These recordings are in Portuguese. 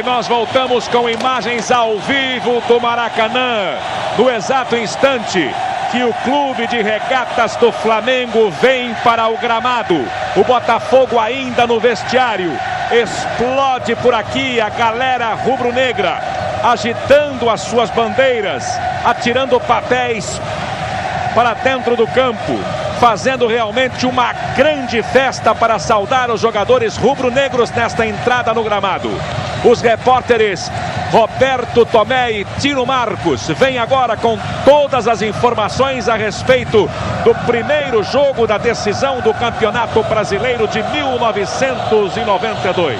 E nós voltamos com imagens ao vivo do Maracanã, no exato instante que o Clube de Regatas do Flamengo vem para o gramado. O Botafogo ainda no vestiário. Explode por aqui a galera rubro-negra, agitando as suas bandeiras, atirando papéis para dentro do campo, fazendo realmente uma grande festa para saudar os jogadores rubro-negros nesta entrada no gramado. Os repórteres Roberto Tomé e Tino Marcos vêm agora com todas as informações a respeito do primeiro jogo da decisão do Campeonato Brasileiro de 1992.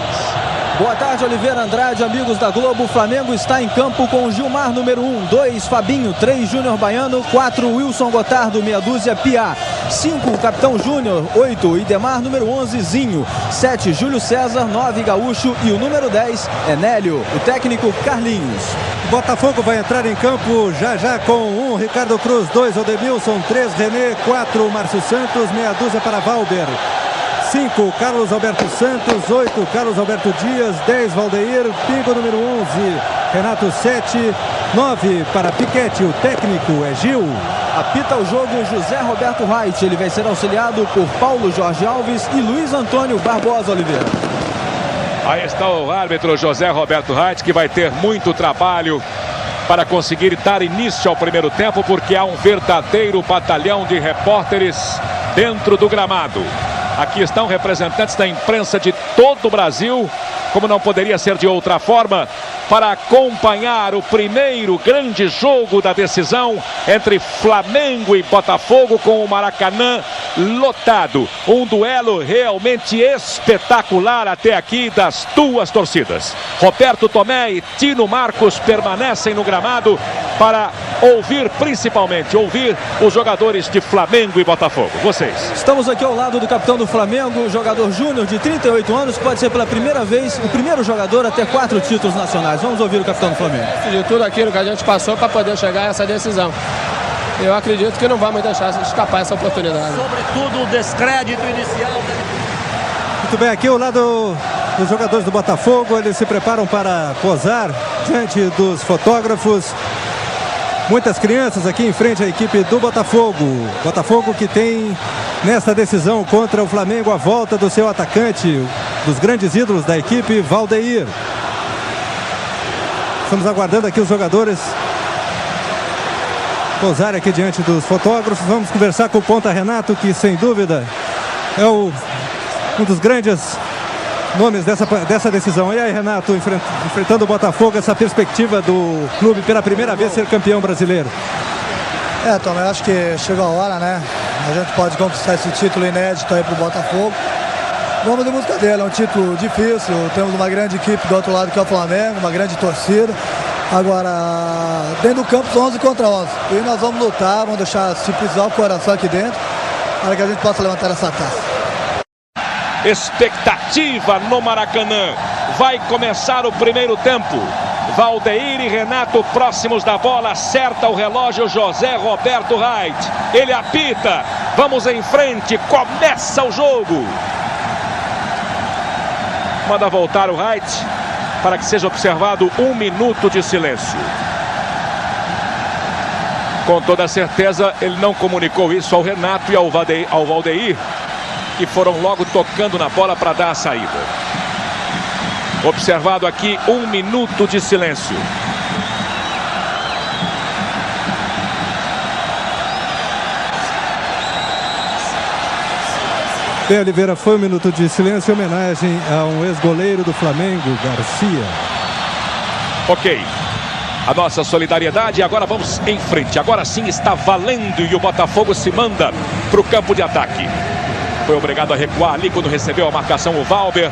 Boa tarde, Oliveira Andrade, amigos da Globo. O Flamengo está em campo com Gilmar, número 1, 2, Fabinho, 3, Júnior Baiano, 4, Wilson Gotardo, meia dúzia, Piá, 5, Capitão Júnior, 8, Idemar, número 11, Zinho, 7, Júlio César, 9, Gaúcho e o número 10 é Nélio, o técnico Carlinhos. O Botafogo vai entrar em campo já com 1, Ricardo Cruz, 2, Odemilson, 3, René, 4, Márcio Santos, meia dúzia para Valber. 5, Carlos Alberto Santos, 8, Carlos Alberto Dias, 10, Valdeir, Pingo número 11, Renato 7, 9 para Piquete, o técnico é Gil. Apita o jogo José Roberto Reit, ele vai ser auxiliado por Paulo Jorge Alves e Luiz Antônio Barbosa Oliveira. Aí está o árbitro José Roberto Reit, que vai ter muito trabalho para conseguir dar início ao primeiro tempo, porque há um verdadeiro batalhão de repórteres dentro do gramado. Aqui estão representantes da imprensa de todo o Brasil, como não poderia ser de outra forma, para acompanhar o primeiro grande jogo da decisão entre Flamengo e Botafogo, com o Maracanã lotado. Um duelo realmente espetacular até aqui das duas torcidas. Roberto Tomé e Tino Marcos permanecem no gramado para principalmente ouvir os jogadores de Flamengo e Botafogo. Vocês. Estamos aqui ao lado do capitão do Flamengo, o jogador Júnior, de 38 anos, que pode ser pela primeira vez o primeiro jogador a ter 4 títulos nacionais. Vamos ouvir o capitão do Flamengo. De tudo aquilo que a gente passou para poder chegar a essa decisão. Eu acredito que não vamos deixar escapar essa oportunidade. Sobretudo o descrédito inicial. Muito bem, aqui ao lado dos jogadores do Botafogo, eles se preparam para posar diante dos fotógrafos. Muitas crianças aqui em frente à equipe do Botafogo. Botafogo que tem nesta decisão contra o Flamengo a volta do seu atacante, dos grandes ídolos da equipe, Valdeir. Estamos aguardando aqui os jogadores posarem aqui diante dos fotógrafos. Vamos conversar com o ponta Renato, que sem dúvida é um dos grandes nomes dessa decisão. E aí, Renato, enfrentando o Botafogo, essa perspectiva do clube pela primeira vez ser campeão brasileiro. Tom, eu acho que chegou a hora, né? A gente pode conquistar esse título inédito aí pro Botafogo. Vamos de música dele, é um título difícil, temos uma grande equipe do outro lado que é o Flamengo, uma grande torcida. Agora, dentro do campo são 11 contra 11. E nós vamos lutar, vamos deixar se pisar o coração aqui dentro, para que a gente possa levantar essa taça. Expectativa no Maracanã. Vai começar o primeiro tempo. Valdeir e Renato próximos da bola. Acerta o relógio José Roberto Reit. Ele apita. Vamos em frente. Começa o jogo. Manda voltar o Reit para que seja observado 1 minuto de silêncio. Com toda certeza ele não comunicou isso ao Renato e ao Valdeir, que foram logo tocando na bola para dar a saída. Observado aqui 1 minuto de silêncio. Bem, Oliveira, foi 1 minuto de silêncio em homenagem a um ex-goleiro do Flamengo, Garcia. Ok. A nossa solidariedade. Agora vamos em frente. Agora sim está valendo e o Botafogo se manda para o campo de ataque. Foi obrigado a recuar ali quando recebeu a marcação o Valber.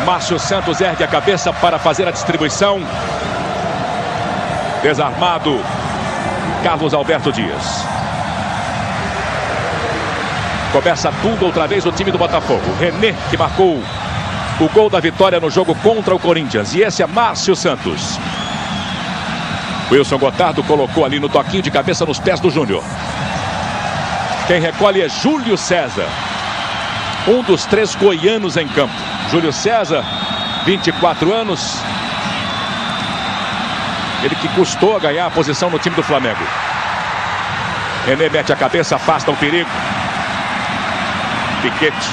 Márcio Santos ergue a cabeça para fazer a distribuição. Desarmado Carlos Alberto Dias. Começa tudo outra vez o time do Botafogo. René, que marcou o gol da vitória no jogo contra o Corinthians. E esse é Márcio Santos. Wilson Gotardo colocou ali no toquinho de cabeça nos pés do Júnior. Quem recolhe é Júlio César, um dos 3 goianos em campo. Júlio César 24 anos. Ele que custou ganhar a posição no time do Flamengo. René mete a cabeça, afasta o perigo. Piquete.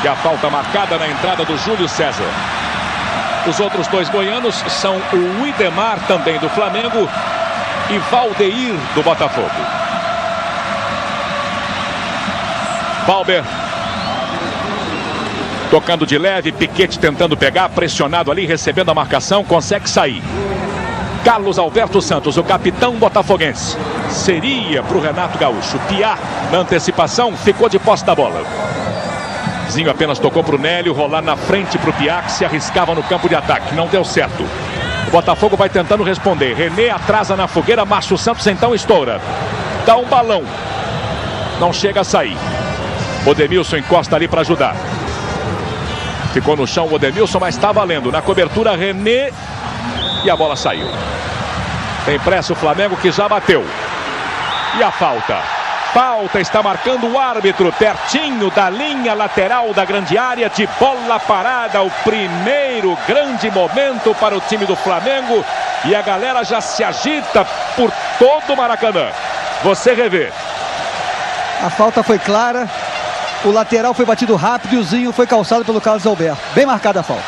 E a falta marcada na entrada do Júlio César. Os outros dois goianos são o Widemar, também do Flamengo, e Valdeir, do Botafogo. Valber. Tocando de leve, Piquete tentando pegar, pressionado ali, recebendo a marcação, consegue sair. Carlos Alberto Santos, o capitão botafoguense. Seria para o Renato Gaúcho. Piá, na antecipação, ficou de posse da bola. Zinho apenas tocou para o Nélio, rolar na frente para o Piá, que se arriscava no campo de ataque. Não deu certo. O Botafogo vai tentando responder. René atrasa na fogueira, Márcio Santos então estoura. Dá um balão. Não chega a sair. O Demilson encosta ali para ajudar. Ficou no chão o Odemilson, mas está valendo. Na cobertura, René. E a bola saiu. Tem pressa o Flamengo, que já bateu. E a falta. Falta está marcando o árbitro. Pertinho da linha lateral da grande área. De bola parada. O primeiro grande momento para o time do Flamengo. E a galera já se agita por todo o Maracanã. Você revê. A falta foi clara. O lateral foi batido rápido e o Zinho foi calçado pelo Carlos Alberto. Bem marcada a falta.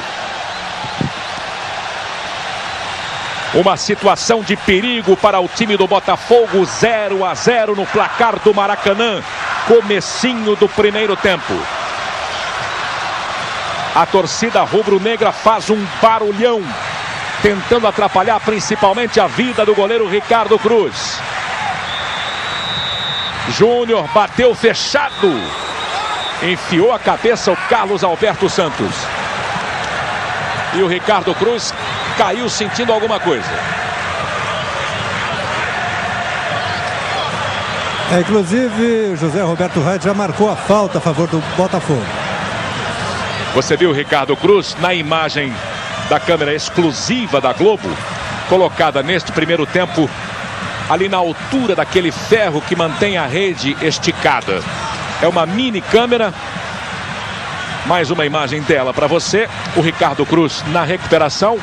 Uma situação de perigo para o time do Botafogo. 0-0 no placar do Maracanã. Comecinho do primeiro tempo. A torcida rubro-negra faz um barulhão, tentando atrapalhar principalmente a vida do goleiro Ricardo Cruz. Júnior bateu fechado. Enfiou a cabeça o Carlos Alberto Santos. E o Ricardo Cruz caiu sentindo alguma coisa. Inclusive, José Roberto Reis já marcou a falta a favor do Botafogo. Você viu o Ricardo Cruz na imagem da câmera exclusiva da Globo, colocada neste primeiro tempo, ali na altura daquele ferro que mantém a rede esticada. É uma mini câmera. Mais uma imagem dela para você. O Ricardo Cruz na recuperação.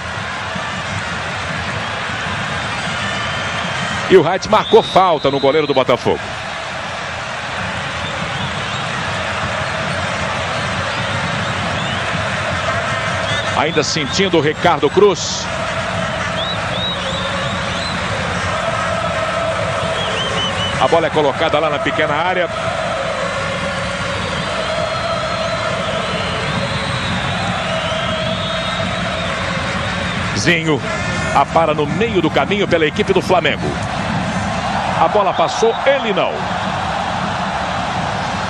E o Wright marcou falta no goleiro do Botafogo. Ainda sentindo o Ricardo Cruz. A bola é colocada lá na pequena área. Zinho apara no meio do caminho pela equipe do Flamengo. A bola passou, ele não.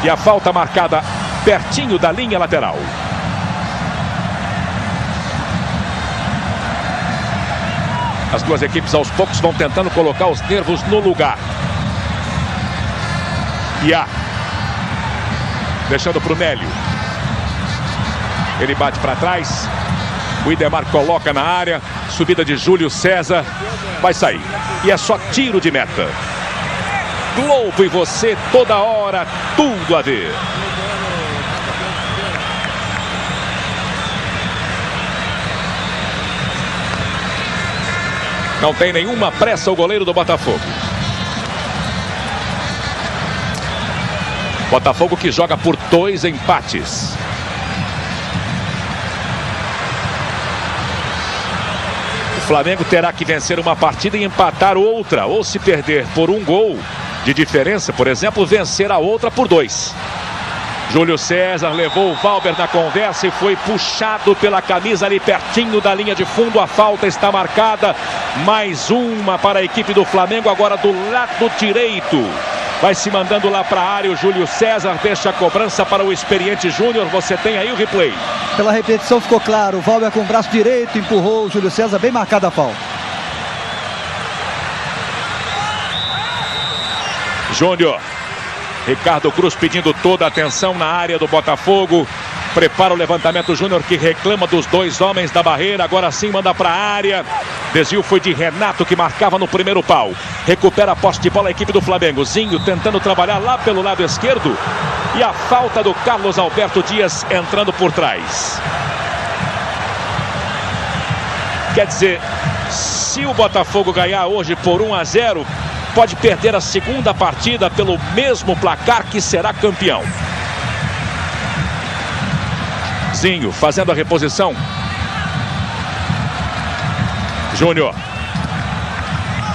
E a falta marcada pertinho da linha lateral. As duas equipes aos poucos vão tentando colocar os nervos no lugar. Piá. Deixando para o Nélio. Ele bate para trás. O Widemar coloca na área. Subida de Júlio César. Vai sair. E é só tiro de meta. Globo e você toda hora. Tudo a ver. Não tem nenhuma pressa o goleiro do Botafogo. Botafogo que joga por 2 empates. O Flamengo terá que vencer uma partida e empatar outra. Ou se perder por 1 gol de diferença, por exemplo, vencer a outra por 2. Júlio César levou o Valber na conversa e foi puxado pela camisa ali pertinho da linha de fundo. A falta está marcada. Mais uma para a equipe do Flamengo, agora do lado direito. Vai se mandando lá para a área o Júlio César. Deixa a cobrança para o experiente Júnior. Você tem aí o replay. Pela repetição ficou claro. O Valber com o braço direito empurrou o Júlio César. Bem marcada a falta. Júnior. Ricardo Cruz pedindo toda a atenção na área do Botafogo. Prepara o levantamento Júnior, que reclama dos 2 homens da barreira. Agora sim manda para a área. Desvio foi de Renato, que marcava no primeiro pau. Recupera a posse de bola a equipe do Flamengo. Zinho tentando trabalhar lá pelo lado esquerdo. E a falta do Carlos Alberto Dias entrando por trás. Quer dizer, se o Botafogo ganhar hoje por 1-0, pode perder a segunda partida pelo mesmo placar, que será campeão. Zinho fazendo a reposição. Júnior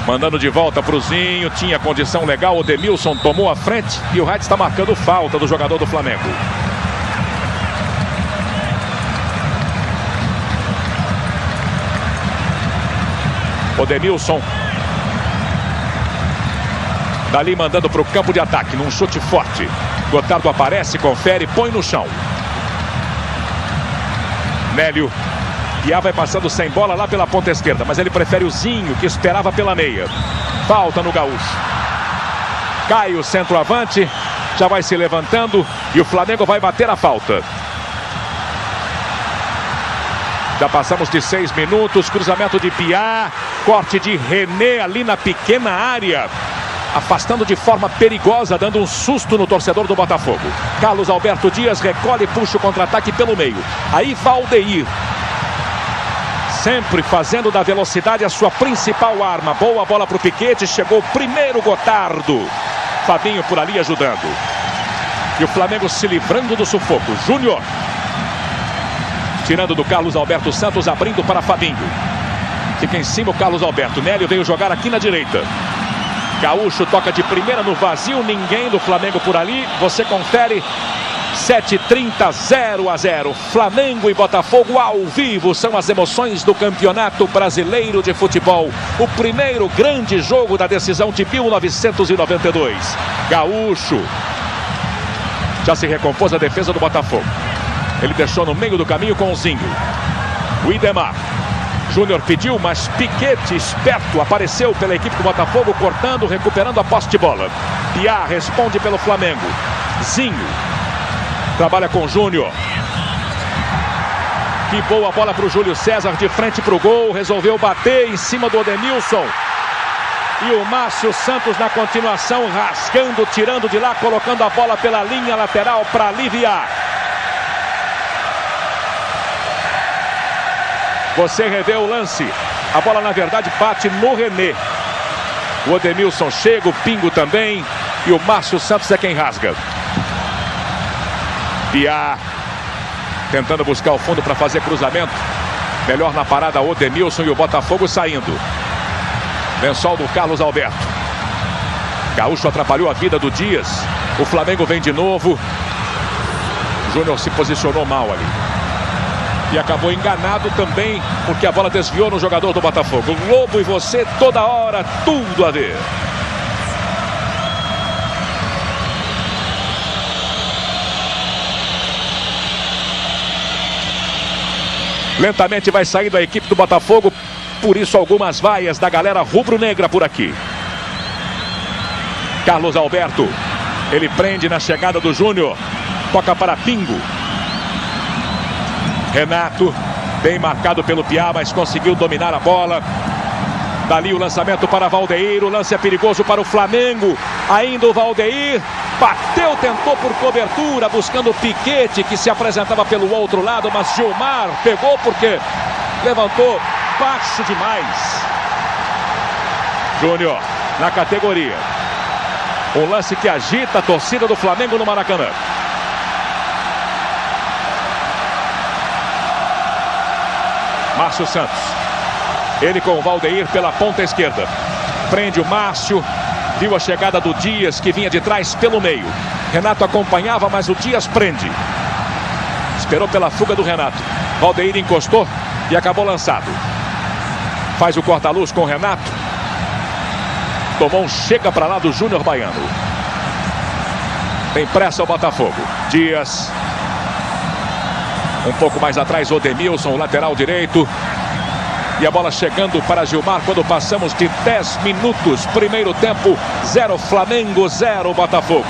mandando de volta para o Zinho. Tinha condição legal. O Demilson tomou a frente e o Reit está marcando falta do jogador do Flamengo. O Demilson dali mandando para o campo de ataque num chute forte. Gotardo aparece, confere, põe no chão. Nélio. Piá vai passando sem bola lá pela ponta esquerda, mas ele prefere o Zinho, que esperava pela meia. Falta no Gaúcho. Cai o centroavante, já vai se levantando e o Flamengo vai bater a falta. Já passamos de 6 minutos, cruzamento de Piá, corte de René ali na pequena área, afastando de forma perigosa, dando um susto no torcedor do Botafogo. Carlos Alberto Dias recolhe e puxa o contra-ataque pelo meio. Aí Valdeir, sempre fazendo da velocidade a sua principal arma. Boa bola para o Piquete, chegou o primeiro Gotardo. Fabinho por ali ajudando. E o Flamengo se livrando do sufoco. Júnior tirando do Carlos Alberto Santos, abrindo para Fabinho. Fica em cima o Carlos Alberto. Nélio veio jogar aqui na direita. Gaúcho toca de primeira no vazio, ninguém do Flamengo por ali. Você confere. 7h30, 0-0. Flamengo e Botafogo ao vivo. São as emoções do Campeonato Brasileiro de Futebol. O primeiro grande jogo da decisão de 1992. Gaúcho já se recompôs a defesa do Botafogo. Ele deixou no meio do caminho com o Zinho. O Idemar. Júnior pediu, mas Piquete, esperto, apareceu pela equipe do Botafogo, cortando, recuperando a posse de bola. Piá responde pelo Flamengo. Zinho trabalha com Júnior. Que boa bola para o Júlio César, de frente para o gol. Resolveu bater em cima do Ademilson. E o Márcio Santos na continuação, rasgando, tirando de lá, colocando a bola pela linha lateral para aliviar. Você revê o lance. A bola, na verdade, bate no René. O Ademilson chega, o Pingo também. E o Márcio Santos é quem rasga. Piá tentando buscar o fundo para fazer cruzamento. Melhor na parada o Ademilson e o Botafogo saindo. Lençol do Carlos Alberto. Gaúcho atrapalhou a vida do Dias. O Flamengo vem de novo. Júnior se posicionou mal ali. E acabou enganado também, porque a bola desviou no jogador do Botafogo. Lobo e você, toda hora, tudo a ver. Lentamente vai saindo a equipe do Botafogo. Por isso algumas vaias da galera rubro-negra por aqui. Carlos Alberto. Ele prende na chegada do Júnior. Toca para Pingo. Renato, bem marcado pelo Piá, mas conseguiu dominar a bola. Dali o lançamento para Valdeir. O lance é perigoso para o Flamengo. Ainda o Valdeir. Bateu, tentou por cobertura, buscando o Piquete, que se apresentava pelo outro lado, mas Gilmar pegou porque levantou baixo demais. Júnior na categoria. Um lance que agita a torcida do Flamengo no Maracanã. Márcio Santos. Ele com o Valdeir pela ponta esquerda. Prende o Márcio. Viu a chegada do Dias, que vinha de trás pelo meio. Renato acompanhava, mas o Dias prende. Esperou pela fuga do Renato. Valdeir encostou e acabou lançado. Faz o corta-luz com o Renato. Tomou um chega para lá do Júnior Baiano. Tem pressa o Botafogo. Dias. Um pouco mais atrás o Ademilson, o lateral direito. E a bola chegando para Gilmar quando passamos de 10 minutos. Primeiro tempo, 0 Flamengo, 0 Botafogo.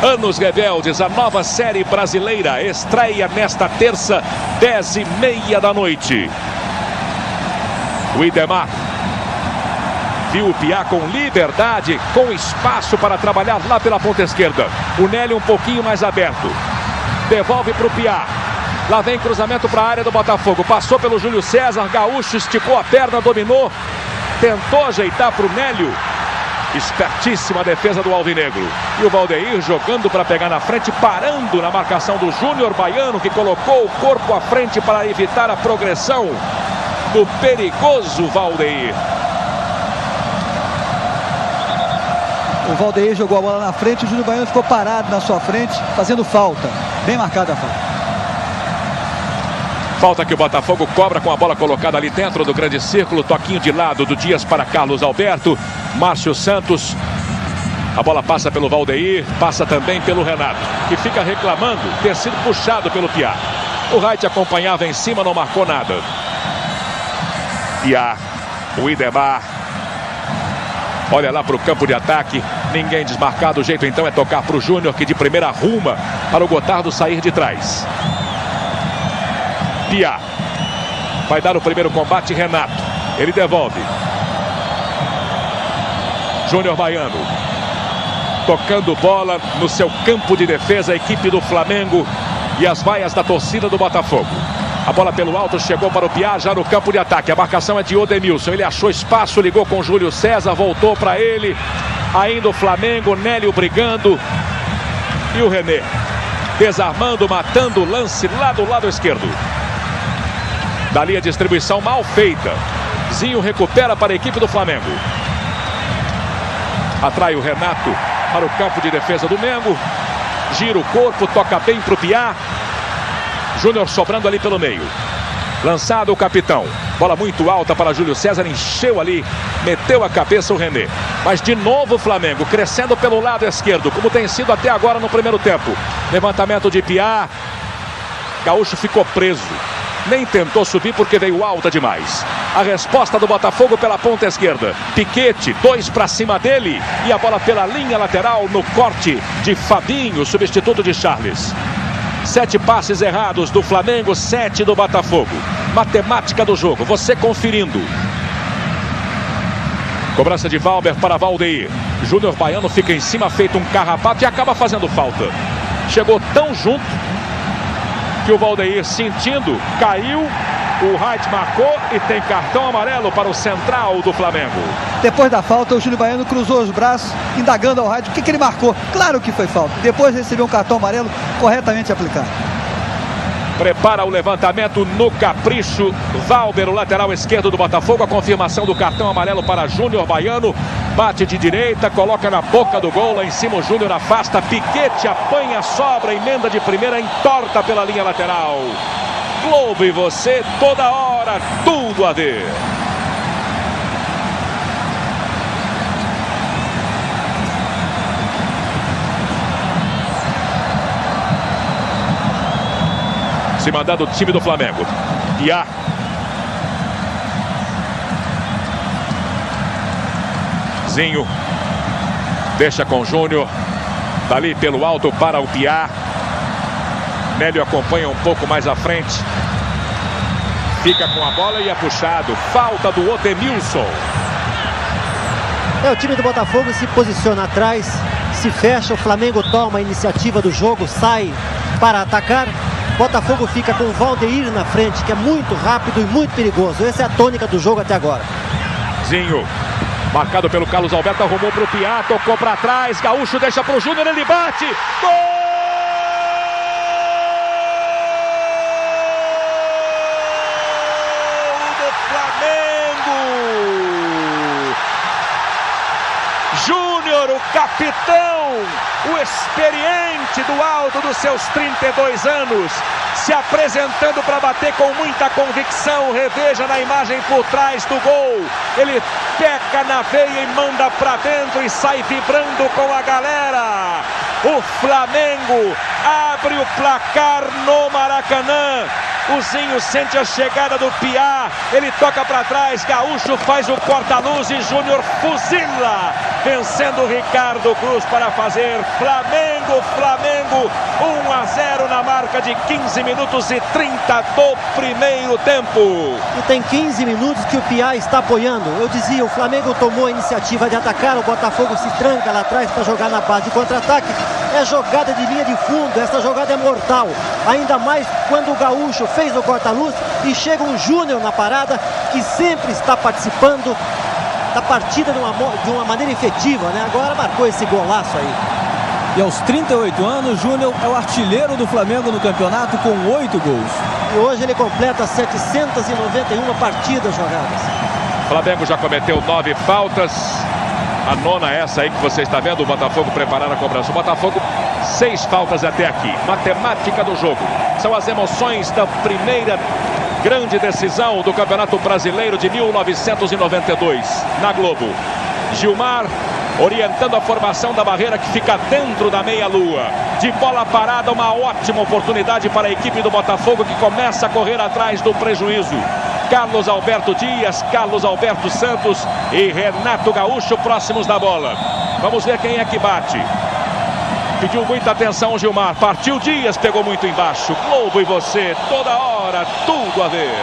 Anos Rebeldes, a nova série brasileira, estreia nesta terça, 10h30 da noite. O Idemar viu o Piá com liberdade, com espaço para trabalhar lá pela ponta esquerda. O Nélio um pouquinho mais aberto. Devolve para o Piá. Lá vem cruzamento para a área do Botafogo. Passou pelo Júlio César. Gaúcho esticou a perna, dominou. Tentou ajeitar para o Nélio. Espertíssima a defesa do alvinegro. E o Valdeir jogando para pegar na frente, parando na marcação do Júnior Baiano, que colocou o corpo à frente para evitar a progressão do perigoso Valdeir. O Valdeir jogou a bola na frente, o Júnior Baiano ficou parado na sua frente, fazendo falta. Bem marcada a falta. Falta que o Botafogo cobra com a bola colocada ali dentro do grande círculo. Toquinho de lado do Dias para Carlos Alberto. Márcio Santos. A bola passa pelo Valdeir, passa também pelo Renato, que fica reclamando ter sido puxado pelo Piá. O Wright acompanhava em cima, não marcou nada. Piá, o Idemar. Olha lá para o campo de ataque. Ninguém desmarcado. O jeito então é tocar para o Júnior, que de primeira arruma para o Gotardo sair de trás. Piá. Vai dar o primeiro combate, Renato. Ele devolve. Júnior Baiano. Tocando bola no seu campo de defesa, a equipe do Flamengo e as vaias da torcida do Botafogo. A bola pelo alto chegou para o Piá, já no campo de ataque. A marcação é de Odemilson. Ele achou espaço, ligou com Júlio César, voltou para ele. Ainda o Flamengo, Nélio brigando. E o René desarmando, matando o lance lá do lado esquerdo. Dali a distribuição mal feita. Zinho recupera para a equipe do Flamengo. Atrai o Renato para o campo de defesa do Mengo. Gira o corpo, toca bem para o Piá. Júnior sobrando ali pelo meio. Lançado o capitão. Bola muito alta para Júlio César. Encheu ali. Meteu a cabeça o René. Mas de novo o Flamengo crescendo pelo lado esquerdo, como tem sido até agora no primeiro tempo. Levantamento de Piá. Gaúcho ficou preso. Nem tentou subir porque veio alta demais. A resposta do Botafogo pela ponta esquerda. Piquete, 2 para cima dele. E a bola pela linha lateral no corte de Fabinho, substituto de Charles. 7 passes errados do Flamengo, 7 do Botafogo. Matemática do jogo, você conferindo. Cobrança de Valber para Valdeir. Júnior Baiano fica em cima, feito um carrapato e acaba fazendo falta. Chegou tão junto que o Valdeir, sentindo, caiu. O Wright marcou e tem cartão amarelo para o central do Flamengo. Depois da falta, o Júnior Baiano cruzou os braços, indagando ao Wright o que ele marcou. Claro que foi falta. Depois recebeu um cartão amarelo corretamente aplicado. Prepara o levantamento no capricho. Valber, o lateral esquerdo do Botafogo. A confirmação do cartão amarelo para Júnior Baiano. Bate de direita, coloca na boca do gol. Lá em cima o Júnior afasta. Piquete apanha, sobra, emenda de primeira, entorta pela linha lateral. Globo e você, toda hora, tudo a ver. Se mandando o time do Flamengo. Piá. Zinho. Deixa com Júnior. Dali pelo alto para o Piá. Nélio acompanha um pouco mais à frente. Fica com a bola e é puxado. Falta do Odemilson. O time do Botafogo se posiciona atrás, se fecha, o Flamengo toma a iniciativa do jogo, sai para atacar. Botafogo fica com o Valdeir na frente, que é muito rápido e muito perigoso. Essa é a tônica do jogo até agora. Zinho, marcado pelo Carlos Alberto, arrumou para o Piá, tocou para trás. Gaúcho deixa para o Júnior, ele bate. Gol! Júnior, o capitão, o experiente do alto dos seus 32 anos, se apresentando para bater com muita convicção. Reveja na imagem por trás do gol. Ele peca na veia e manda para dentro e sai vibrando com a galera. O Flamengo abre o placar no Maracanã. O Zinho sente a chegada do Piá, ele toca para trás, Gaúcho faz o corta-luz e Júnior fuzila, vencendo o Ricardo Cruz para fazer Flamengo 1-0 na marca de 15 minutos e 30 do primeiro tempo. E tem 15 minutos que o Piá está apoiando. Eu dizia, o Flamengo tomou a iniciativa de atacar, o Botafogo se tranca lá atrás para jogar na base de contra-ataque. É jogada de linha de fundo, essa jogada é mortal. Ainda mais quando o Gaúcho fez o corta-luz e chega um Júnior na parada que sempre está participando da partida de uma maneira efetiva, né? Agora marcou esse golaço aí. E aos 38 anos, Júnior é o artilheiro do Flamengo no campeonato com 8 gols. E hoje ele completa 791 partidas jogadas. O Flamengo já cometeu 9 faltas. A nona é essa aí que você está vendo, o Botafogo preparar a cobrança. O Botafogo, 6 faltas até aqui. Matemática do jogo. São as emoções da primeira grande decisão do Campeonato Brasileiro de 1992, na Globo. Gilmar orientando a formação da barreira que fica dentro da meia-lua. De bola parada, uma ótima oportunidade para a equipe do Botafogo, que começa a correr atrás do prejuízo. Carlos Alberto Dias, Carlos Alberto Santos e Renato Gaúcho próximos da bola. Vamos ver quem é que bate. Pediu muita atenção o Gilmar. Partiu Dias, pegou muito embaixo. Globo e você, toda hora, tudo a ver.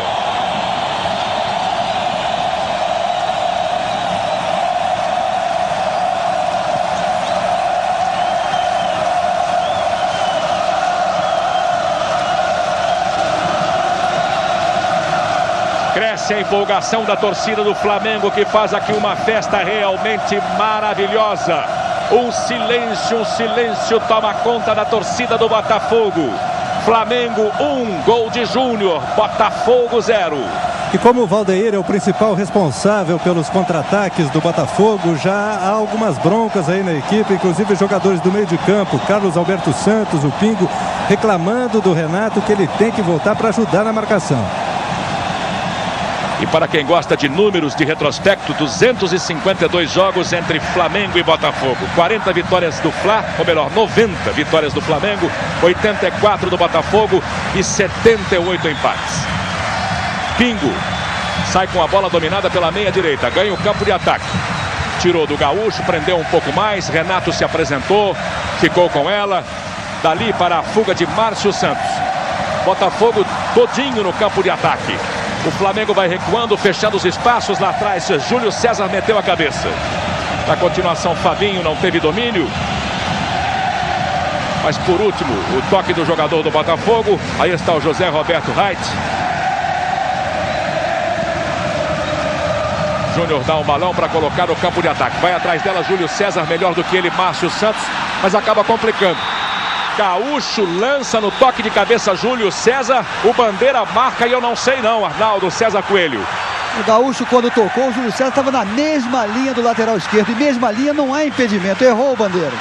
Cresce a empolgação da torcida do Flamengo, que faz aqui uma festa realmente maravilhosa. Um silêncio toma conta da torcida do Botafogo. Flamengo 1, gol de Júnior, Botafogo 0. E como o Valdeir é o principal responsável pelos contra-ataques do Botafogo, já há algumas broncas aí na equipe, inclusive jogadores do meio de campo, Carlos Alberto Santos, o Pingo, reclamando do Renato que ele tem que voltar para ajudar na marcação. E para quem gosta de números de retrospecto, 252 jogos entre Flamengo e Botafogo. 40 vitórias do Fla, ou melhor, 90 vitórias do Flamengo, 84 do Botafogo e 78 empates. Pingo sai com a bola dominada pela meia direita, ganha o campo de ataque. Tirou do Gaúcho, prendeu um pouco mais, Renato se apresentou, ficou com ela. Dali para a fuga de Márcio Santos. Botafogo todinho no campo de ataque. O Flamengo vai recuando, fechando os espaços lá atrás. Júlio César meteu a cabeça. Na continuação, Fabinho não teve domínio. Mas por último, o toque do jogador do Botafogo. Aí está o José Roberto Reit. Júnior dá um balão para colocar no campo de ataque. Vai atrás dela Júlio César, melhor do que ele, Márcio Santos. Mas acaba complicando. Gaúcho lança no toque de cabeça Júlio César. O Bandeira marca e eu não sei não, Arnaldo. César Coelho. O Gaúcho, quando tocou, o Júlio César estava na mesma linha do lateral esquerdo. E mesma linha, não há impedimento. Errou o Bandeira.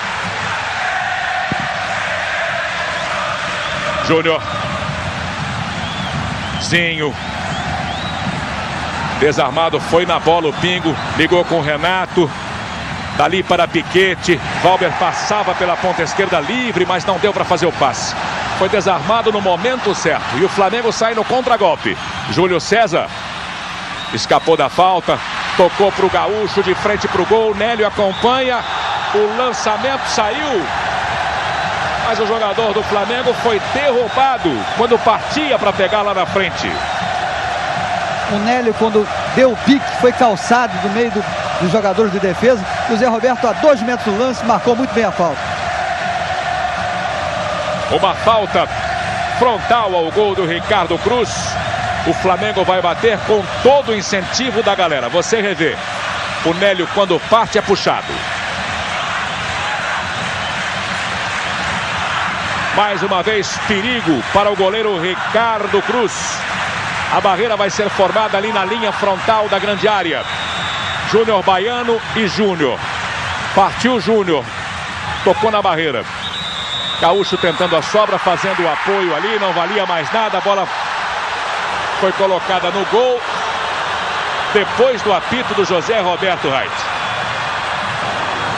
Júnior. Zinho. Desarmado, foi na bola o Pingo. Ligou com o Renato. Dali para Piquete. Valber passava pela ponta esquerda livre, mas não deu para fazer o passe. Foi desarmado no momento certo. E o Flamengo sai no contragolpe. Júlio César escapou da falta. Tocou para o Gaúcho de frente para o gol. Nélio acompanha. O lançamento saiu. Mas o jogador do Flamengo foi derrubado quando partia para pegar lá na frente. O Nélio, quando deu o pique, foi calçado do meio dos jogadores de defesa. O Zé Roberto, a 2 metros do lance, marcou muito bem a falta. Uma falta frontal ao gol do Ricardo Cruz. O Flamengo vai bater com todo o incentivo da galera. Você revê. O Nélio, quando parte, é puxado. Mais uma vez, perigo para o goleiro Ricardo Cruz. A barreira vai ser formada ali na linha frontal da grande área. Júnior Baiano e Júnior. Partiu Júnior. Tocou na barreira. Gaúcho tentando a sobra, fazendo o apoio ali. Não valia mais nada. A bola foi colocada no gol. Depois do apito do José Roberto Reit.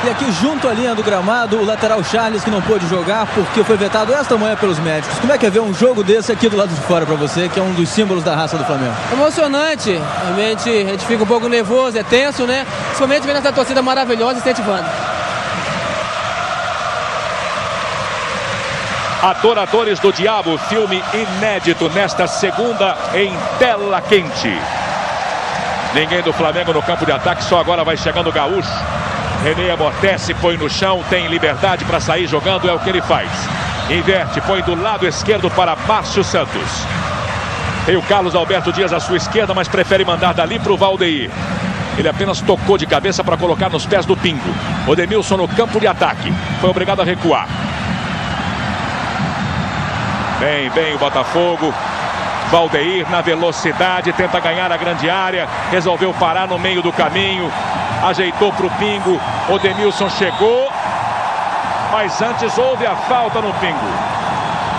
E aqui junto à linha do gramado, o lateral Charles, que não pôde jogar porque foi vetado esta manhã pelos médicos. Como é que é ver um jogo desse aqui do lado de fora para você, que é um dos símbolos da raça do Flamengo? Emocionante. Realmente a gente fica um pouco nervoso, é tenso, né? Principalmente vendo essa torcida maravilhosa e incentivando. Adoradores do Diabo, filme inédito nesta segunda em tela quente. Ninguém do Flamengo no campo de ataque, só agora vai chegando o Gaúcho. René amortece, põe no chão, tem liberdade para sair jogando, é o que ele faz. Inverte, põe do lado esquerdo para Márcio Santos. Tem o Carlos Alberto Dias à sua esquerda, mas prefere mandar dali para o Valdeir. Ele apenas tocou de cabeça para colocar nos pés do Pingo. Odemilson no campo de ataque. Foi obrigado a recuar. Bem o Botafogo. Valdeir na velocidade, tenta ganhar a grande área. Resolveu parar no meio do caminho. Ajeitou para o Pingo. Odemilson chegou. Mas antes houve a falta no Pingo.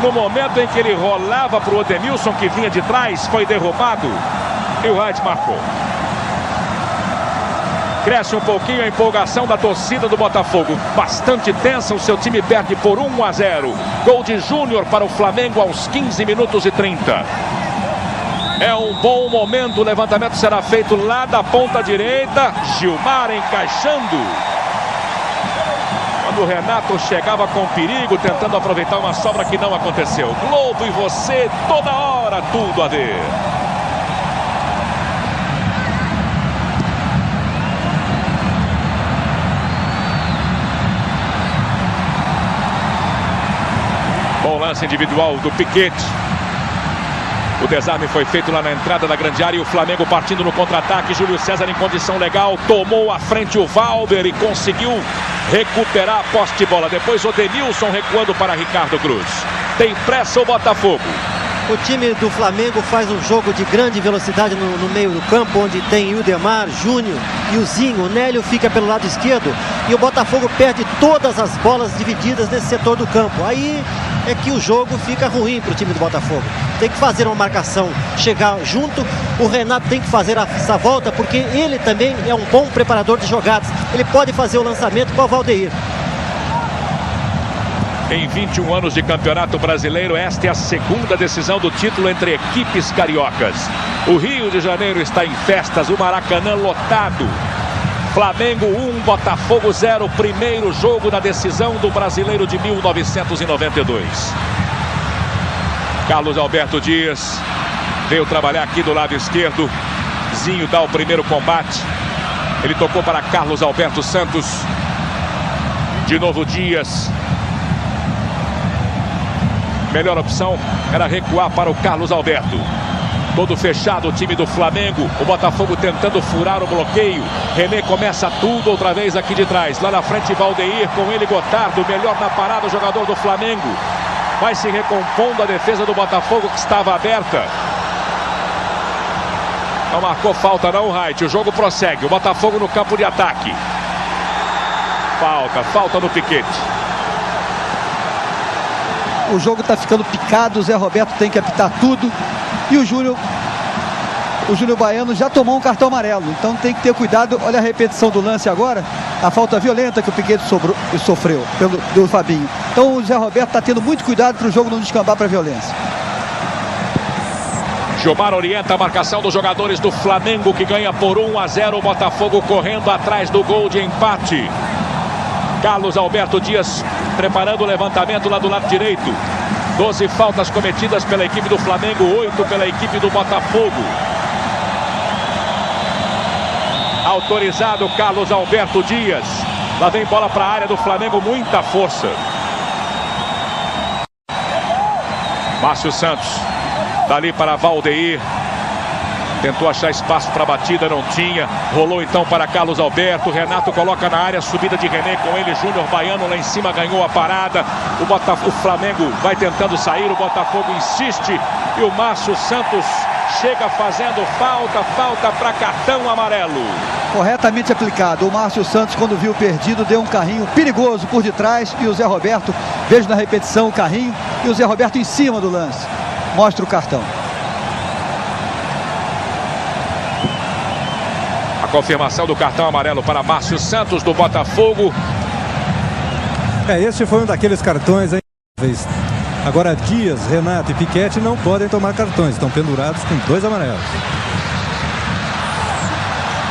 No momento em que ele rolava para o Odemilson, que vinha de trás, foi derrubado. E o Wright marcou. Cresce um pouquinho a empolgação da torcida do Botafogo. Bastante tensa, o seu time perde por 1-0. Gol de Júnior para o Flamengo aos 15 minutos e 30. É um bom momento, o levantamento será feito lá da ponta direita. Gilmar encaixando. Quando o Renato chegava com perigo, tentando aproveitar uma sobra que não aconteceu. Globo e você, toda hora, tudo a ver. Bom lance individual do Piquete. O desarme foi feito lá na entrada da grande área e o Flamengo partindo no contra-ataque. Júlio César em condição legal, tomou à frente o Valber e conseguiu recuperar a posse de bola. Depois o Denilson recuando para Ricardo Cruz. Tem pressa o Botafogo. O time do Flamengo faz um jogo de grande velocidade no meio do campo, onde tem Ildemar, Júnior e o Zinho. O Nélio fica pelo lado esquerdo e o Botafogo perde todas as bolas divididas nesse setor do campo. Aí é que o jogo fica ruim para o time do Botafogo. Tem que fazer uma marcação, chegar junto. O Renato tem que fazer essa volta, porque ele também é um bom preparador de jogadas. Ele pode fazer o lançamento com o Valdeir. Em 21 anos de campeonato brasileiro, esta é a segunda decisão do título entre equipes cariocas. O Rio de Janeiro está em festas, o Maracanã lotado. Flamengo 1, Botafogo 0, primeiro jogo da decisão do Brasileiro de 1992. Carlos Alberto Dias veio trabalhar aqui do lado esquerdo. Zinho dá o primeiro combate. Ele tocou para Carlos Alberto Santos. De novo Dias. Melhor opção era recuar para o Carlos Alberto. Todo fechado o time do Flamengo. O Botafogo tentando furar o bloqueio. René começa tudo outra vez aqui de trás. Lá na frente Valdeir, com ele Gotardo. Melhor na parada o jogador do Flamengo. Vai se recompondo a defesa do Botafogo, que estava aberta. Não marcou falta não, Wright. O jogo prossegue. O Botafogo no campo de ataque. Falta no Piquete. O jogo está ficando picado, o Zé Roberto tem que apitar tudo. E o Júnior Baiano já tomou um cartão amarelo. Então tem que ter cuidado. Olha a repetição do lance agora. A falta violenta que o Piquete sofreu do Fabinho. Então o Zé Roberto está tendo muito cuidado para o jogo não descambar para a violência. Gilmar orienta a marcação dos jogadores do Flamengo, que ganha por 1-0. O Botafogo correndo atrás do gol de empate. Carlos Alberto Dias preparando o levantamento lá do lado direito. 12 faltas cometidas pela equipe do Flamengo, 8 pela equipe do Botafogo. Autorizado Carlos Alberto Dias. Lá vem bola para a área do Flamengo, muita força. Márcio Santos. Dali para Valdeir. Tentou achar espaço para a batida, não tinha. Rolou então para Carlos Alberto. Renato coloca na área, subida de René com ele. Júnior Baiano lá em cima ganhou a parada. O Flamengo vai tentando sair. O Botafogo insiste. E o Márcio Santos chega fazendo falta para cartão amarelo. Corretamente aplicado. O Márcio Santos, quando viu perdido, deu um carrinho perigoso por detrás. E o Zé Roberto, vejo na repetição o carrinho. E o Zé Roberto em cima do lance. Mostra o cartão. Confirmação do cartão amarelo para Márcio Santos do Botafogo. Este foi um daqueles cartões. Agora Dias, Renato e Piquete não podem tomar cartões. Estão pendurados com 2 amarelos.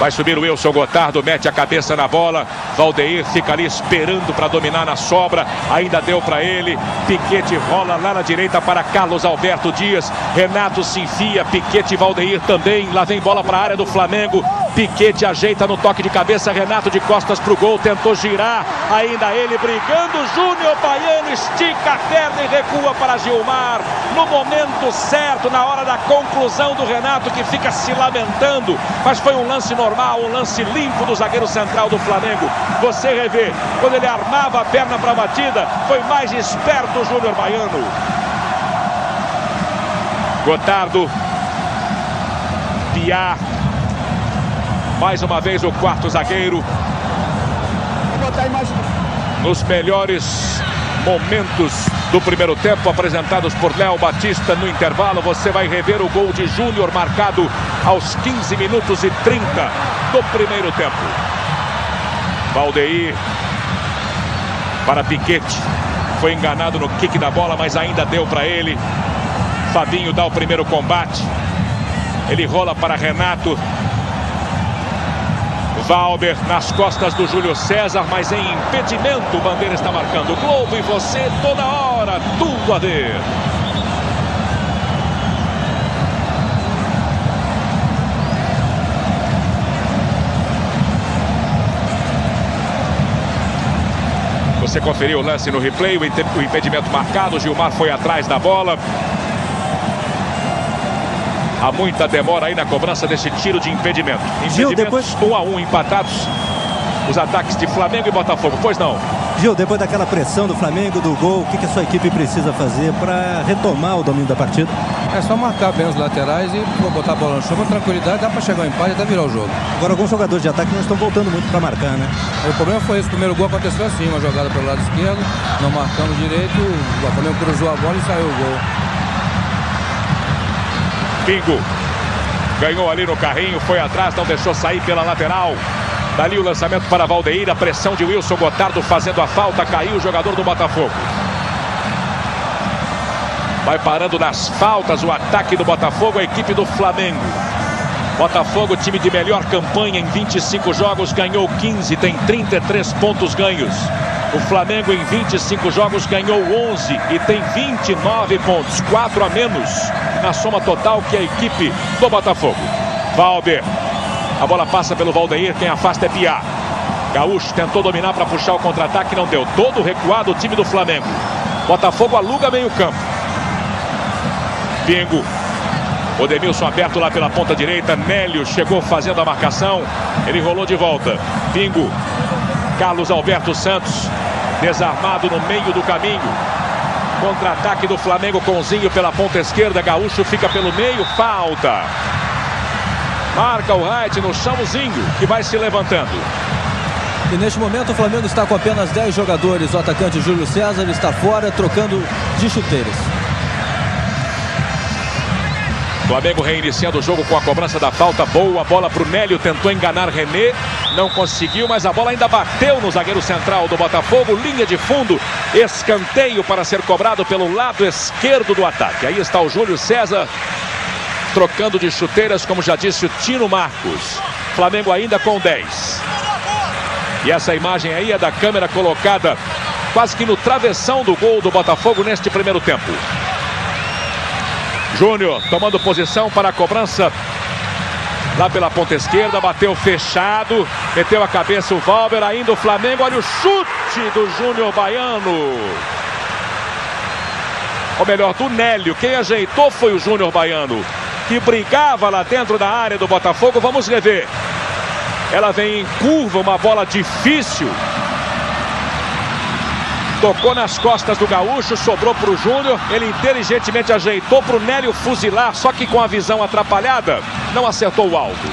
Vai subir o Wilson Gotardo, mete a cabeça na bola. Valdeir fica ali esperando para dominar na sobra. Ainda deu para ele. Piquete rola lá na direita para Carlos Alberto Dias. Renato se enfia. Piquete e Valdeir também. Lá vem bola para a área do Flamengo. Piquete ajeita no toque de cabeça. Renato de costas para o gol. Tentou girar. Ainda ele brigando. Júnior Baiano estica a perna e recua para Gilmar. No momento certo, na hora da conclusão do Renato, que fica se lamentando. Mas foi um lance normal, um lance limpo do zagueiro central do Flamengo. Você revê, quando ele armava a perna para a batida, foi mais esperto o Júnior Baiano. Gotardo. Piá. Mais uma vez o quarto zagueiro. Nos melhores momentos do primeiro tempo, apresentados por Léo Batista no intervalo, você vai rever o gol de Júnior marcado aos 15 minutos e 30 do primeiro tempo. Valdeir para Piquete. Foi enganado no kick da bola, mas ainda deu para ele. Fabinho dá o primeiro combate. Ele rola para Renato. Valber nas costas do Júlio César, mas em impedimento. O Bandeira está marcando. Globo e você toda hora, tudo a ver. Você conferiu o lance no replay, o impedimento marcado. Gilmar foi atrás da bola. Há muita demora aí na cobrança desse tiro de impedimento. Gil, depois 1-1 empatados os ataques de Flamengo e Botafogo. Pois não. Gil, depois daquela pressão do Flamengo, do gol, o que a sua equipe precisa fazer para retomar o domínio da partida? É só marcar bem os laterais e botar a bola no chão com tranquilidade. Dá para chegar ao empate e até virar o jogo. Agora, alguns jogadores de ataque não estão voltando muito para marcar, né? O problema foi esse. O primeiro gol aconteceu assim, uma jogada pelo lado esquerdo, não marcando direito, o Flamengo cruzou a bola e saiu o gol. Pingo ganhou ali no carrinho, foi atrás, não deixou sair pela lateral. Dali o lançamento para Valdeir, a pressão de Wilson Gotardo fazendo a falta, caiu o jogador do Botafogo. Vai parando nas faltas o ataque do Botafogo, a equipe do Flamengo. Botafogo, time de melhor campanha em 25 jogos, ganhou 15, tem 33 pontos ganhos. O Flamengo em 25 jogos ganhou 11 e tem 29 pontos, 4 a menos na soma total que a equipe do Botafogo. Valber, a bola passa pelo Valdeir, quem afasta é Piá. Gaúcho tentou dominar para puxar o contra-ataque, não deu. Todo recuado o time do Flamengo. Botafogo aluga meio campo. Pingo. Odemilson aberto lá pela ponta direita. Nélio chegou fazendo a marcação. Ele rolou de volta. Pingo. Carlos Alberto Santos. Desarmado no meio do caminho. Contra-ataque do Flamengo com Zinho pela ponta esquerda. Gaúcho fica pelo meio. Falta. Marca o Wright no chão, o Zinho, que vai se levantando. E neste momento o Flamengo está com apenas 10 jogadores. O atacante Júlio César está fora, trocando de chuteiras. Flamengo reiniciando o jogo com a cobrança da falta. Boa bola para o Nélio, tentou enganar René, não conseguiu, mas a bola ainda bateu no zagueiro central do Botafogo. Linha de fundo, escanteio para ser cobrado pelo lado esquerdo do ataque. Aí está o Júlio César trocando de chuteiras, como já disse o Tino Marcos. Flamengo ainda com 10. E essa imagem aí é da câmera colocada quase que no travessão do gol do Botafogo neste primeiro tempo. Júnior tomando posição para a cobrança lá pela ponta esquerda, bateu fechado, meteu a cabeça o Valber, ainda o Flamengo, olha o chute do Júnior Baiano. Ou melhor, do Nélio, quem ajeitou foi o Júnior Baiano, que brigava lá dentro da área do Botafogo. Vamos rever. Ela vem em curva, uma bola difícil. Tocou nas costas do Gaúcho, sobrou para o Júnior. Ele inteligentemente ajeitou para o Nélio fuzilar, só que com a visão atrapalhada, não acertou o alvo.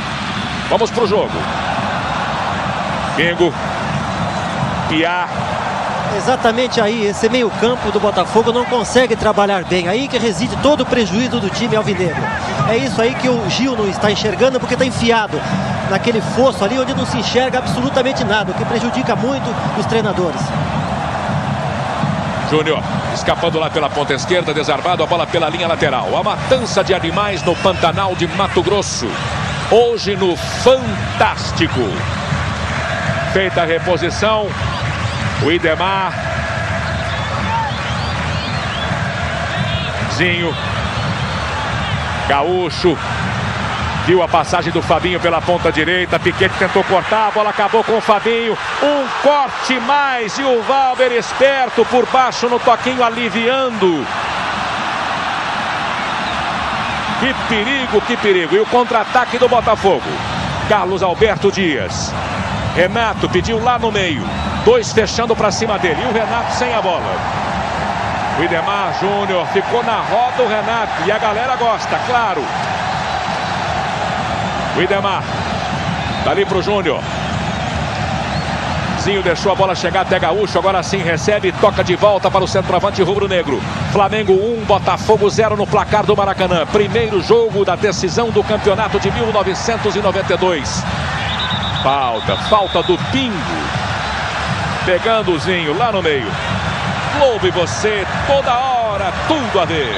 Vamos para o jogo. Pingo. Piá. Exatamente aí, esse meio campo do Botafogo não consegue trabalhar bem. Aí que reside todo o prejuízo do time alvinegro. É isso aí que o Gil não está enxergando, porque está enfiado naquele fosso ali onde não se enxerga absolutamente nada, o que prejudica muito os treinadores. Júnior escapando lá pela ponta esquerda, desarmado, a bola pela linha lateral. A matança de animais no Pantanal de Mato Grosso. hoje no Fantástico. Feita a reposição, o Idemar, Zinho, Gaúcho, viu a passagem do Fabinho pela ponta direita, Piquete tentou cortar, a bola acabou com o Fabinho, um corte mais e o Valber esperto por baixo no toquinho, aliviando. Que perigo, que perigo. E o contra-ataque do Botafogo. Carlos Alberto Dias. Renato pediu lá no meio. 2 fechando para cima dele. E o Renato sem a bola. O Idemar Júnior ficou na roda, o Renato. E a galera gosta, claro. O Idemar. Dali pro Júnior. Zinho deixou a bola chegar até Gaúcho, agora sim recebe e toca de volta para o centroavante rubro-negro. Flamengo 1, Botafogo 0 no placar do Maracanã. Primeiro jogo da decisão do campeonato de 1992. Falta do Pingo. Pegando o Zinho lá no meio. Globo e você, toda hora, tudo a ver.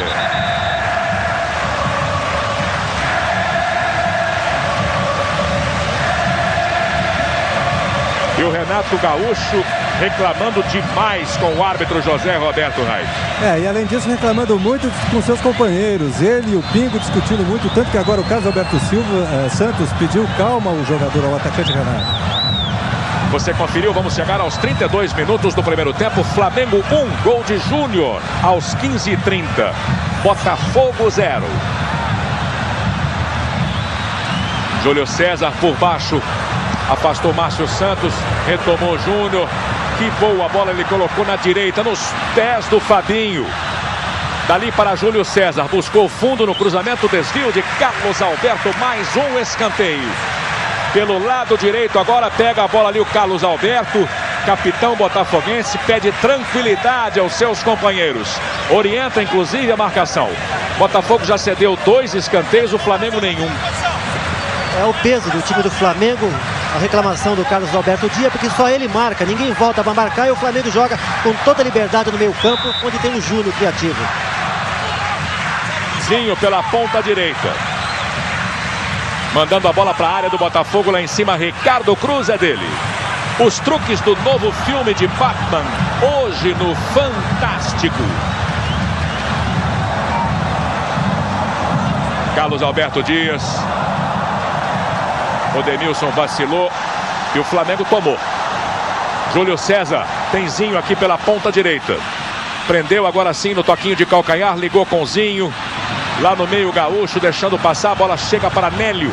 E o Renato Gaúcho reclamando demais com o árbitro José Roberto Reis. E além disso reclamando muito com seus companheiros. Ele e o Pingo discutindo muito, tanto que agora o Carlos Alberto Santos pediu calma ao jogador, ao atacante Renato. Você conferiu, vamos chegar aos 32 minutos do primeiro tempo. Flamengo 1, gol de Júnior aos 15h30. Botafogo 0. Júlio César por baixo. Afastou Márcio Santos, retomou Júnior. Que boa bola ele colocou na direita, nos pés do Fabinho. Dali para Júlio César, buscou fundo no cruzamento, desvio de Carlos Alberto, mais um escanteio. Pelo lado direito agora pega a bola ali o Carlos Alberto. Capitão botafoguense pede tranquilidade aos seus companheiros. Orienta inclusive a marcação. Botafogo já cedeu 2 escanteios, o Flamengo nenhum. É o peso do time do Flamengo. A reclamação do Carlos Alberto Dias, porque só ele marca, ninguém volta para marcar e o Flamengo joga com toda a liberdade no meio campo, onde tem um Júnior criativo. Zinho pela ponta direita. Mandando a bola para a área do Botafogo lá em cima, Ricardo Cruz é dele. Os truques do novo filme de Batman, hoje no Fantástico. Carlos Alberto Dias. O Denilson vacilou e o Flamengo tomou. Júlio César tem Zinho aqui pela ponta direita. Prendeu agora sim no toquinho de calcanhar, ligou com Zinho. Lá no meio Gaúcho deixando passar, a bola chega para Nélio.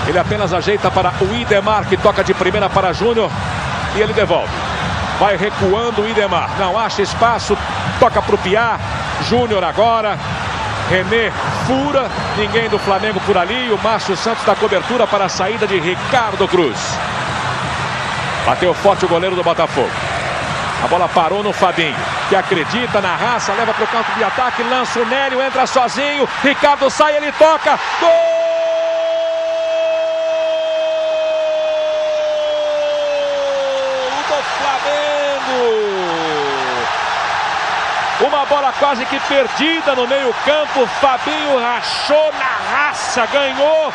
Ele apenas ajeita para o Idemar, que toca de primeira para Júnior. E ele devolve. Vai recuando o Idemar. Não acha espaço, toca para o Piá. Júnior agora. René fura, ninguém do Flamengo por ali. O Márcio Santos da cobertura para a saída de Ricardo Cruz. Bateu forte o goleiro do Botafogo. A bola parou no Fabinho, que acredita na raça, leva para o campo de ataque, lança o Nélio, entra sozinho. Ricardo sai, ele toca. Gol do Flamengo! Uma bola quase que perdida no meio campo. Fabinho rachou na raça, ganhou.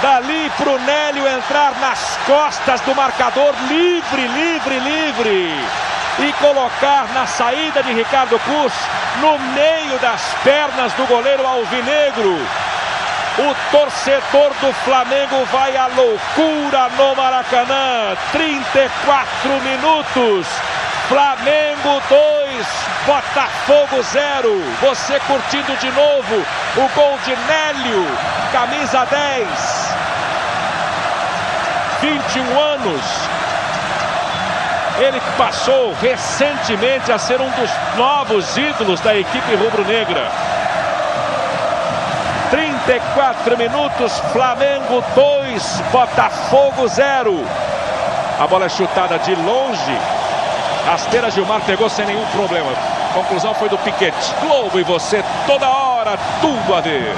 Dali para o Nélio entrar nas costas do marcador, livre. E colocar na saída de Ricardo Cruz, no meio das pernas do goleiro alvinegro. O torcedor do Flamengo vai à loucura no Maracanã. 34 minutos. Flamengo 2, Botafogo 0. Você curtindo de novo o gol de Nélio, camisa 10. 21 anos. Ele passou recentemente a ser um dos novos ídolos da equipe rubro-negra. 34 minutos, Flamengo 2, Botafogo 0. A bola é chutada de longe. Rasteira, Gilmar pegou sem nenhum problema. Conclusão foi do Piquete. Globo e você, toda hora, tudo a ver.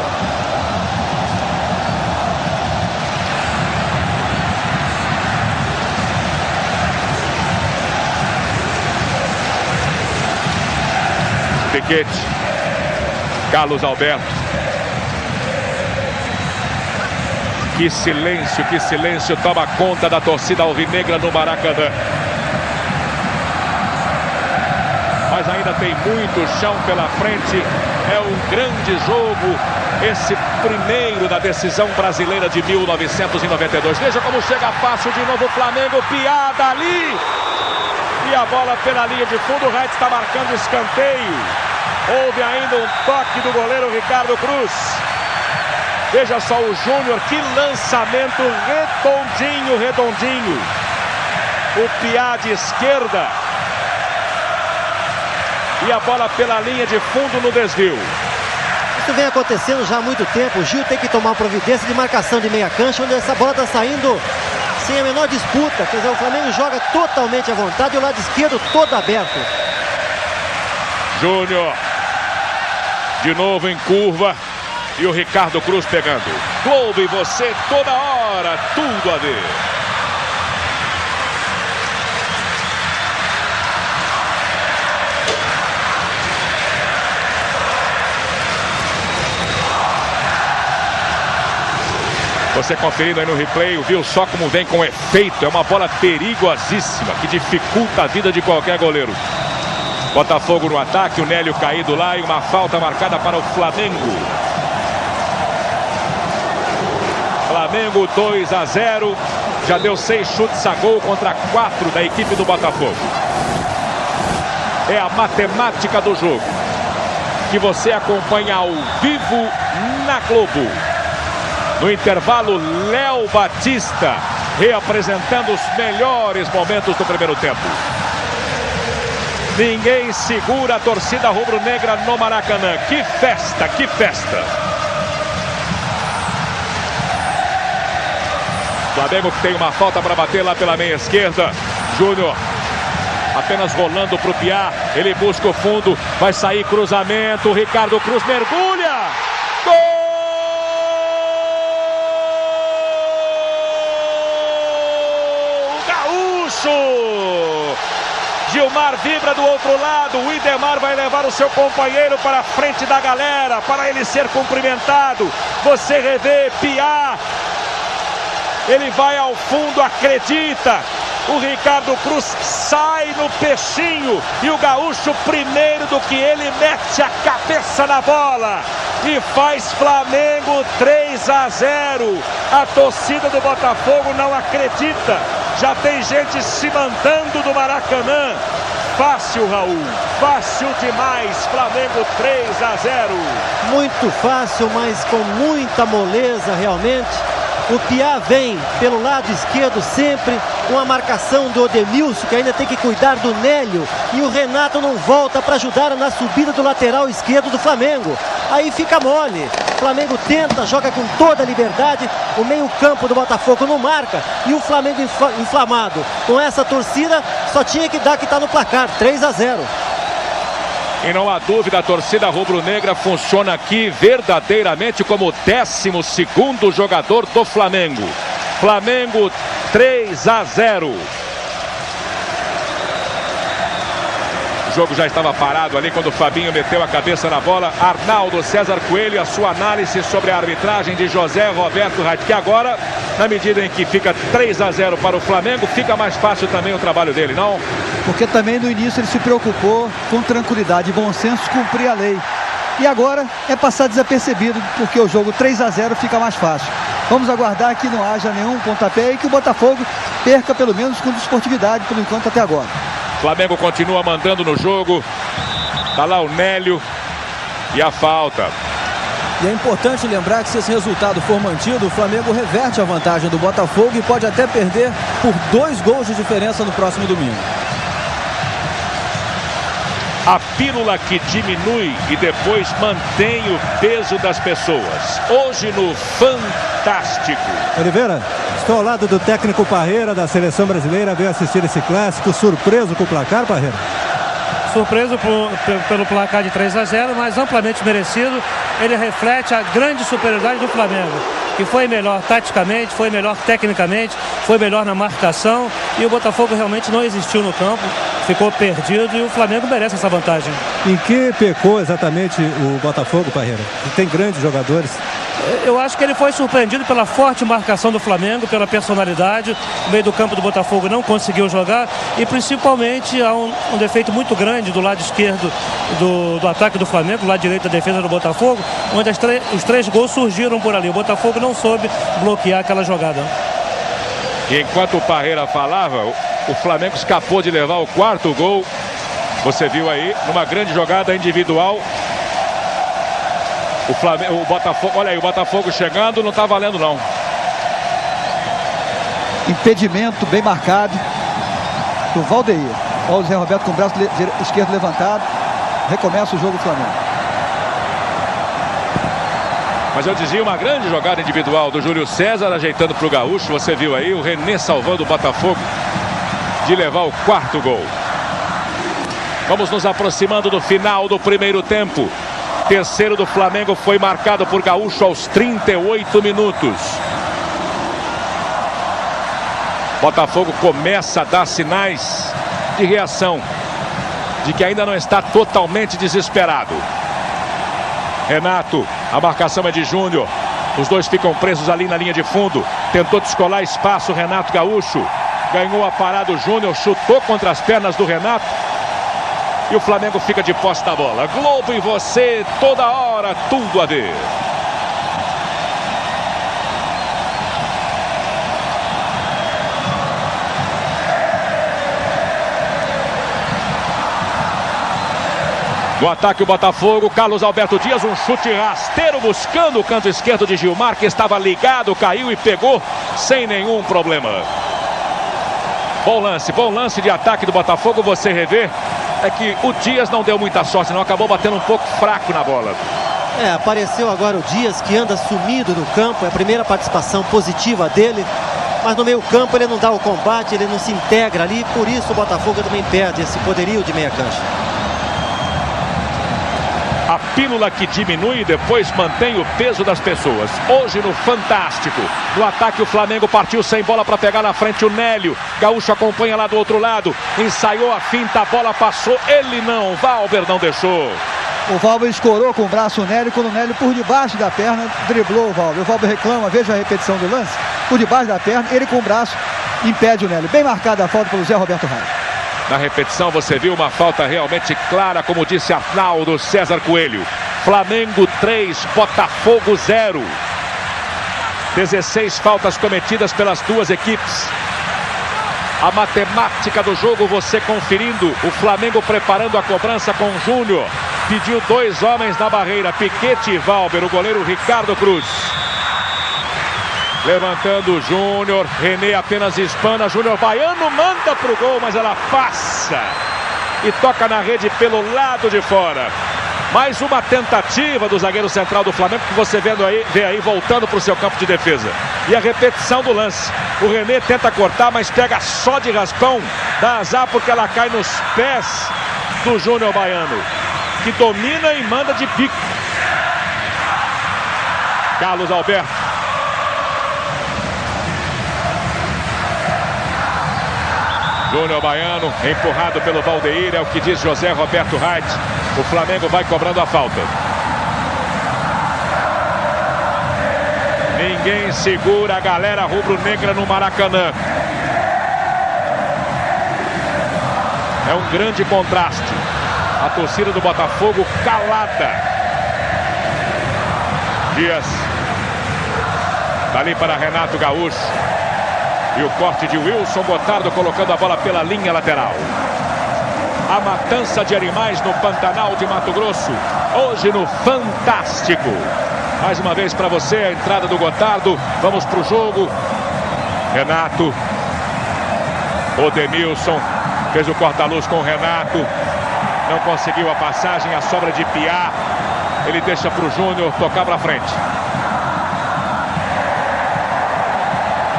Piquete. Carlos Alberto. Que silêncio toma conta da torcida alvinegra no Maracanã. Mas ainda tem muito chão pela frente. É um grande jogo, esse primeiro da decisão brasileira de 1992. Veja como chega fácil de novo o Flamengo. Piada ali. E a bola pela linha de fundo. O Reit está marcando escanteio. Houve ainda um toque do goleiro Ricardo Cruz. Veja só o Júnior, que lançamento redondinho. O Piá de esquerda. E a bola pela linha de fundo no desvio. Isso vem acontecendo já há muito tempo. O Gil tem que tomar providência de marcação de meia cancha, onde essa bola está saindo sem a menor disputa. Quer dizer, o Flamengo joga totalmente à vontade e o lado esquerdo todo aberto. Júnior. De novo em curva. E o Ricardo Cruz pegando. Globo e você toda hora. Tudo a ver. Você conferindo aí no replay, viu só como vem com efeito. É uma bola perigosíssima que dificulta a vida de qualquer goleiro. Botafogo no ataque, o Nélio caído lá e uma falta marcada para o Flamengo. Flamengo 2-0. Já deu 6 chutes a gol contra 4 da equipe do Botafogo. É a matemática do jogo que você acompanha ao vivo na Globo. No intervalo, Léo Batista reapresentando os melhores momentos do primeiro tempo. Ninguém segura a torcida rubro-negra no Maracanã. Que festa, que festa. Flamengo que tem uma falta para bater lá pela meia esquerda. Júnior apenas rolando para o Piá. Ele busca o fundo, vai sair cruzamento. Ricardo Cruz mergulha. Gol! Gilmar vibra do outro lado. O Idemar vai levar o seu companheiro para a frente da galera, para ele ser cumprimentado. Você revê Piá. Ele vai ao fundo, acredita. O Ricardo Cruz sai no peixinho. E o Gaúcho, primeiro do que ele, mete a cabeça na bola. E faz Flamengo 3-0. A torcida do Botafogo não acredita. Já tem gente se mandando do Maracanã. Fácil, Raul. Fácil demais. Flamengo 3-0. Muito fácil, mas com muita moleza realmente. O Piá vem pelo lado esquerdo sempre, com a marcação do Odemilson, que ainda tem que cuidar do Nélio. E o Renato não volta para ajudar na subida do lateral esquerdo do Flamengo. Aí fica mole. O Flamengo tenta, joga com toda a liberdade. O meio-campo do Botafogo não marca. E o Flamengo inflamado. Com essa torcida, só tinha que dar que está no placar, 3-0. E não há dúvida, a torcida rubro-negra funciona aqui verdadeiramente como o 12º jogador do Flamengo. Flamengo 3-0. O jogo já estava parado ali quando o Fabinho meteu a cabeça na bola. Arnaldo César Coelho, a sua análise sobre a arbitragem de José Roberto Reit, que agora, na medida em que fica 3-0 para o Flamengo, fica mais fácil também o trabalho dele, não? Porque também no início ele se preocupou com tranquilidade e bom senso cumprir a lei. E agora é passar desapercebido, porque o jogo 3-0 fica mais fácil. Vamos aguardar que não haja nenhum pontapé e que o Botafogo perca pelo menos com desportividade por enquanto até agora. Flamengo continua mandando no jogo. Tá lá o Nélio. E a falta. E é importante lembrar que se esse resultado for mantido, o Flamengo reverte a vantagem do Botafogo e pode até perder por 2 gols de diferença no próximo domingo. A pílula que diminui e depois mantém o peso das pessoas. Hoje no Fantástico. Oliveira, estou ao lado do técnico Parreira da seleção brasileira. Veio assistir esse clássico, surpreso com o placar, Parreira? Surpreso pelo placar de 3-0, mas amplamente merecido. Ele reflete a grande superioridade do Flamengo, que foi melhor taticamente, foi melhor tecnicamente, foi melhor na marcação, e o Botafogo realmente não existiu no campo, ficou perdido, e o Flamengo merece essa vantagem. Em que pecou exatamente o Botafogo, Parreira? Que tem grandes jogadores. Eu acho que ele foi surpreendido pela forte marcação do Flamengo, pela personalidade. O meio do campo do Botafogo não conseguiu jogar e principalmente há um defeito muito grande do lado esquerdo do ataque do Flamengo, do lado direito da defesa do Botafogo, onde os 3 gols surgiram por ali. O Botafogo não soube bloquear aquela jogada. E enquanto o Parreira falava, o Flamengo escapou de levar o 4º gol. Você viu aí, numa grande jogada individual. O Botafogo, olha aí, o Botafogo chegando, não está valendo não. Impedimento bem marcado do Valdeir. Olha o Zé Roberto com o braço esquerdo levantado. Recomeça o jogo do Flamengo. Mas eu dizia, uma grande jogada individual do Júlio César, ajeitando para o Gaúcho. Você viu aí o René salvando o Botafogo de levar o 4º gol. Vamos nos aproximando do final do primeiro tempo. Terceiro do Flamengo foi marcado por Gaúcho aos 38 minutos. Botafogo começa a dar sinais de reação, de que ainda não está totalmente desesperado. Renato, a marcação é de Júnior. Os dois ficam presos ali na linha de fundo. Tentou descolar espaço Renato Gaúcho. Ganhou a parada o Júnior, chutou contra as pernas do Renato. E o Flamengo fica de posse da bola. Globo e você, toda hora, tudo a ver. No ataque o Botafogo, Carlos Alberto Dias, um chute rasteiro buscando o canto esquerdo de Gilmar, que estava ligado, caiu e pegou sem nenhum problema. Bom lance de ataque do Botafogo, você revê. É que o Dias não deu muita sorte, não, acabou batendo um pouco fraco na bola. Apareceu agora o Dias, que anda sumido no campo, é a primeira participação positiva dele, mas no meio campo ele não dá o combate, ele não se integra ali, por isso o Botafogo também perde esse poderio de meia cancha. A pílula que diminui e depois mantém o peso das pessoas. Hoje no Fantástico. No ataque o Flamengo partiu sem bola para pegar na frente o Nélio. Gaúcho acompanha lá do outro lado. Ensaiou a finta, a bola passou. Ele não, Valber não deixou. O Valber escorou com o braço o Nélio, quando o Nélio por debaixo da perna driblou o Valber. O Valber reclama, veja a repetição do lance. Por debaixo da perna, ele com o braço impede o Nélio. Bem marcada a falta pelo Zé Roberto Reis. Na repetição você viu uma falta realmente clara, como disse Arnaldo César Coelho. Flamengo 3, Botafogo 0. 16 faltas cometidas pelas duas equipes. A matemática do jogo você conferindo. O Flamengo preparando a cobrança com o Júnior. Pediu 2 homens na barreira, Piquete e Valber, o goleiro Ricardo Cruz. Levantando o Júnior, René apenas espana, Júnior Baiano manda pro gol, mas ela passa e toca na rede pelo lado de fora. Mais uma tentativa do zagueiro central do Flamengo, que você vê aí voltando para o seu campo de defesa. E a repetição do lance. O René tenta cortar, mas pega só de raspão. Dá azar porque ela cai nos pés do Júnior Baiano, que domina e manda de bico. Carlos Alberto. Júnior Baiano, empurrado pelo Valdeir, é o que diz José Roberto Reit. O Flamengo vai cobrando a falta. Ninguém segura a galera rubro-negra no Maracanã. É um grande contraste. A torcida do Botafogo calada. Dias. Dali para Renato Gaúcho. E o corte de Wilson Gotardo colocando a bola pela linha lateral. A matança de animais no Pantanal de Mato Grosso. Hoje no Fantástico. Mais uma vez para você a entrada do Gotardo. Vamos para o jogo. Renato. Odemilson. Fez o corta-luz com o Renato. Não conseguiu a passagem. A sobra de Piá. Ele deixa para o Júnior tocar para frente.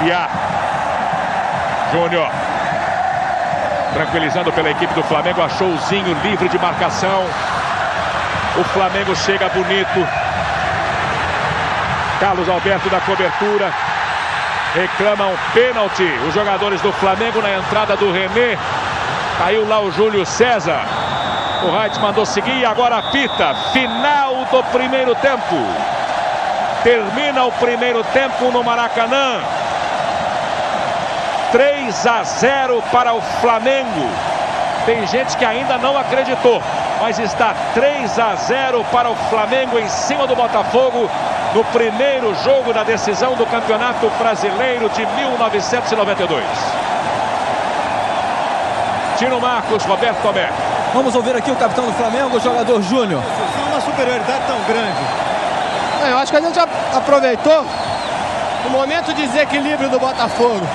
Piá. Júnior, tranquilizando pela equipe do Flamengo, achou o Zinho livre de marcação. O Flamengo chega bonito. Carlos Alberto da cobertura. Reclamam pênalti. Os jogadores do Flamengo na entrada do René. Caiu lá o Júlio César. O Reit mandou seguir e agora apita. Final do primeiro tempo. Termina o primeiro tempo no Maracanã. 3-0 para o Flamengo. Tem gente que ainda não acreditou, mas está 3-0 para o Flamengo em cima do Botafogo no primeiro jogo da decisão do Campeonato Brasileiro de 1992. Tino Marcos, Roberto Tomé. Vamos ouvir aqui o capitão do Flamengo, o jogador Júnior. Uma superioridade tão grande. Eu acho que a gente aproveitou o momento de desequilíbrio do Botafogo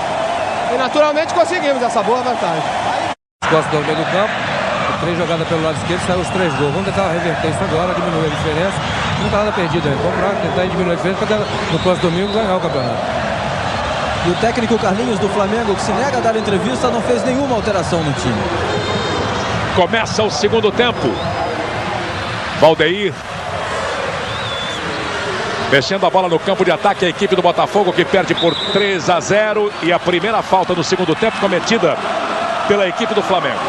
e naturalmente conseguimos essa boa vantagem. Costas do meio do campo, 3 jogadas pelo lado esquerdo, saiu os 3 gols. Vamos tentar reverter isso agora, diminuir a diferença. Não está nada perdido aí. Vamos lá tentar diminuir a diferença para no próximo domingo ganhar o campeonato. E o técnico Carlinhos do Flamengo, que se nega a dar entrevista, não fez nenhuma alteração no time. Começa o segundo tempo. Valdeir mexendo a bola no campo de ataque, a equipe do Botafogo que perde por 3-0. E a primeira falta do segundo tempo cometida pela equipe do Flamengo.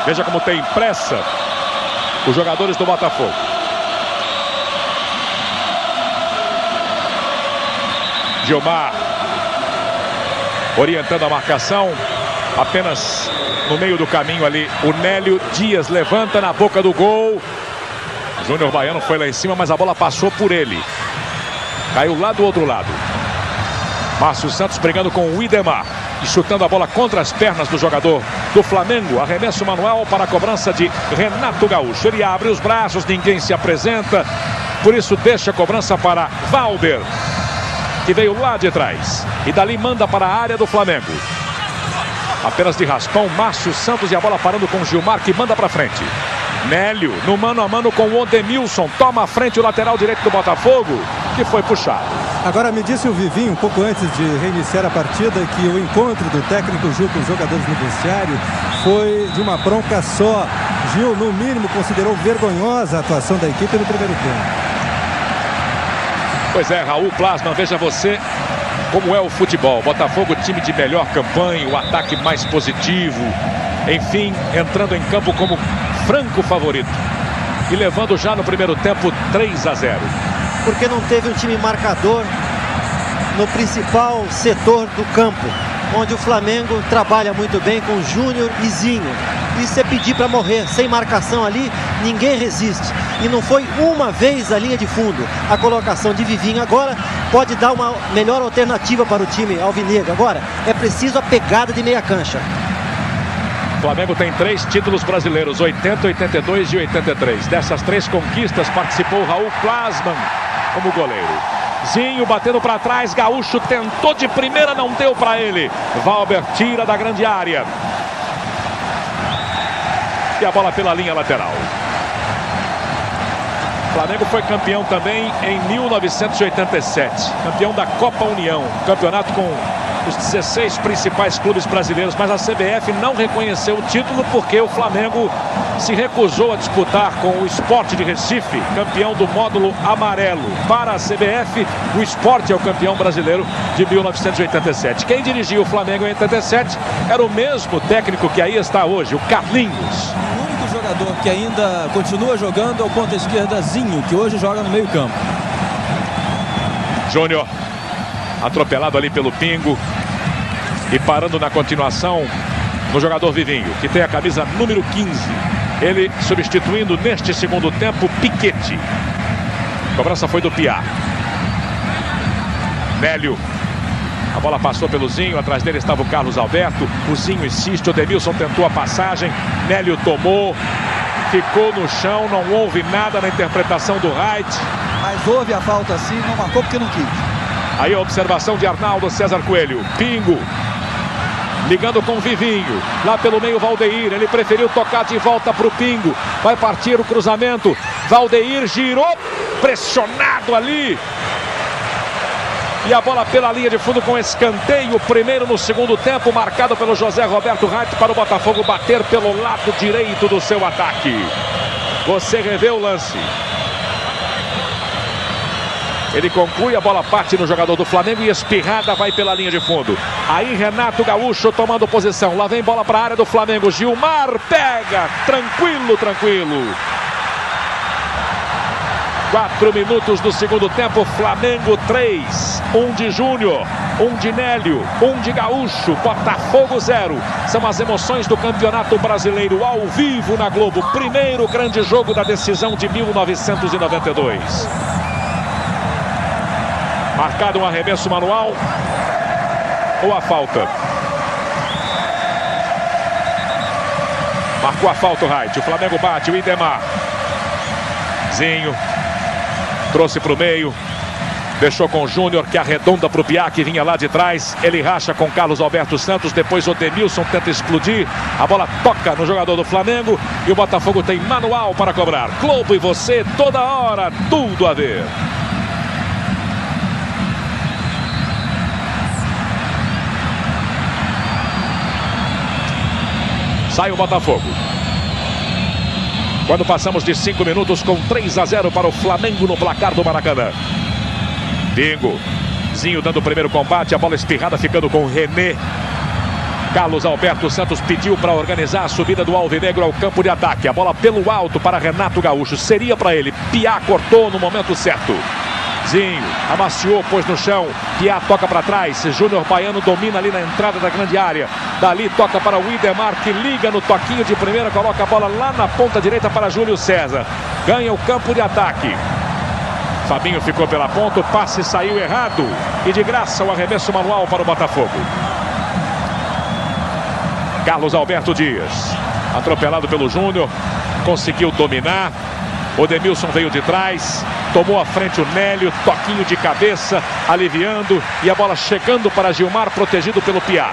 Veja como tem pressa os jogadores do Botafogo. Gilmar orientando a marcação. Apenas no meio do caminho ali o Nélio Dias levanta na boca do gol. Júnior Baiano foi lá em cima, mas a bola passou por ele. Caiu lá do outro lado. Márcio Santos brigando com o Idemar e chutando a bola contra as pernas do jogador do Flamengo. Arremesso manual para a cobrança de Renato Gaúcho. Ele abre os braços, ninguém se apresenta. Por isso deixa a cobrança para Valber, que veio lá de trás. E dali manda para a área do Flamengo. Apenas de raspão, Márcio Santos e a bola parando com Gilmar, que manda para frente. Nélio no mano a mano com o Odemilson. Toma à frente o lateral direito do Botafogo, que foi puxado. Agora me disse o Vivinho, um pouco antes de reiniciar a partida, que o encontro do técnico Gil com os jogadores no vestiário foi de uma bronca só. Gil, no mínimo, considerou vergonhosa a atuação da equipe no primeiro tempo. Pois é, Raul Plasman, veja você como é o futebol. Botafogo, time de melhor campanha, o ataque mais positivo. Enfim, entrando em campo como franco favorito. E levando já no primeiro tempo 3-0. Porque não teve um time marcador no principal setor do campo, onde o Flamengo trabalha muito bem com Júnior e Zinho. E se pedir para morrer sem marcação ali, ninguém resiste. E não foi uma vez a linha de fundo. A colocação de Vivinho agora pode dar uma melhor alternativa para o time alvinegro. Agora é preciso a pegada de meia cancha. O Flamengo tem 3 títulos brasileiros, 80, 82 e 83. Dessas 3 conquistas participou Raul Plasman como goleiro. Zinho batendo para trás, Gaúcho tentou de primeira, não deu para ele. Valber tira da grande área. E a bola pela linha lateral. O Flamengo foi campeão também em 1987. Campeão da Copa União. Campeonato com os 16 principais clubes brasileiros, mas a CBF não reconheceu o título porque o Flamengo se recusou a disputar com o Sport de Recife, campeão do módulo amarelo. Para a CBF, o Sport é o campeão brasileiro de 1987. Quem dirigiu o Flamengo em 87 era o mesmo técnico que aí está hoje, o Carlinhos. O único jogador que ainda continua jogando é o ponta esquerda Zinho, que hoje joga no meio campo. Júnior atropelado ali pelo Pingo e parando na continuação no jogador Vivinho, que tem a camisa número 15. Ele substituindo neste segundo tempo Piquete. A cobrança foi do Piá. Nélio. A bola passou pelo Zinho, atrás dele estava o Carlos Alberto. O Zinho insiste, o Odemilson tentou a passagem. Nélio tomou, ficou no chão, não houve nada na interpretação do Wright. Mas houve a falta sim, não marcou porque não quis. Aí a observação de Arnaldo César Coelho. Pingo ligando com o Vivinho. Lá pelo meio Valdeir. Ele preferiu tocar de volta para o Pingo. Vai partir o cruzamento. Valdeir girou. Pressionado ali. E a bola pela linha de fundo com escanteio. Primeiro no segundo tempo. Marcado pelo José Roberto Wright para o Botafogo bater pelo lado direito do seu ataque. Você revê o lance. Ele conclui, a bola parte no jogador do Flamengo e espirrada vai pela linha de fundo. Aí Renato Gaúcho tomando posição. Lá vem bola para a área do Flamengo. Gilmar pega. Tranquilo, tranquilo. 4 minutos do segundo tempo, Flamengo 3, 1 de Júnior, 1 de Nélio, 1 de Gaúcho, Botafogo 0. São as emoções do Campeonato Brasileiro ao vivo na Globo. Primeiro grande jogo da decisão de 1992. Marcado um arremesso manual ou a falta? Marcou a falta o Wright. O Flamengo bate, o Idemar. Zinho. Trouxe para o meio. Deixou com o Júnior, que arredonda para o Piá, que vinha lá de trás. Ele racha com Carlos Alberto Santos. Depois o Denilson tenta explodir. A bola toca no jogador do Flamengo. E o Botafogo tem manual para cobrar. Globo e você, toda hora, tudo a ver. Sai o Botafogo. Quando passamos de 5 minutos com 3-0 para o Flamengo no placar do Maracanã. Bingo. Zinho dando o primeiro combate. A bola espirrada ficando com o René. Carlos Alberto Santos pediu para organizar a subida do Alvinegro ao campo de ataque. A bola pelo alto para Renato Gaúcho. Seria para ele. Piá cortou no momento certo. Zinho amaciou, pôs no chão. Piá toca para trás. Júnior Baiano domina ali na entrada da grande área. Dali toca para o Idemar, que liga no toquinho de primeira. Coloca a bola lá na ponta direita para Júlio César. Ganha o campo de ataque. Fabinho ficou pela ponta. O passe saiu errado. E de graça o arremesso manual para o Botafogo. Carlos Alberto Dias. Atropelado pelo Júnior. Conseguiu dominar. O Denilson veio de trás. Tomou à frente o Nélio, toquinho de cabeça, aliviando, e a bola chegando para Gilmar, protegido pelo Piá.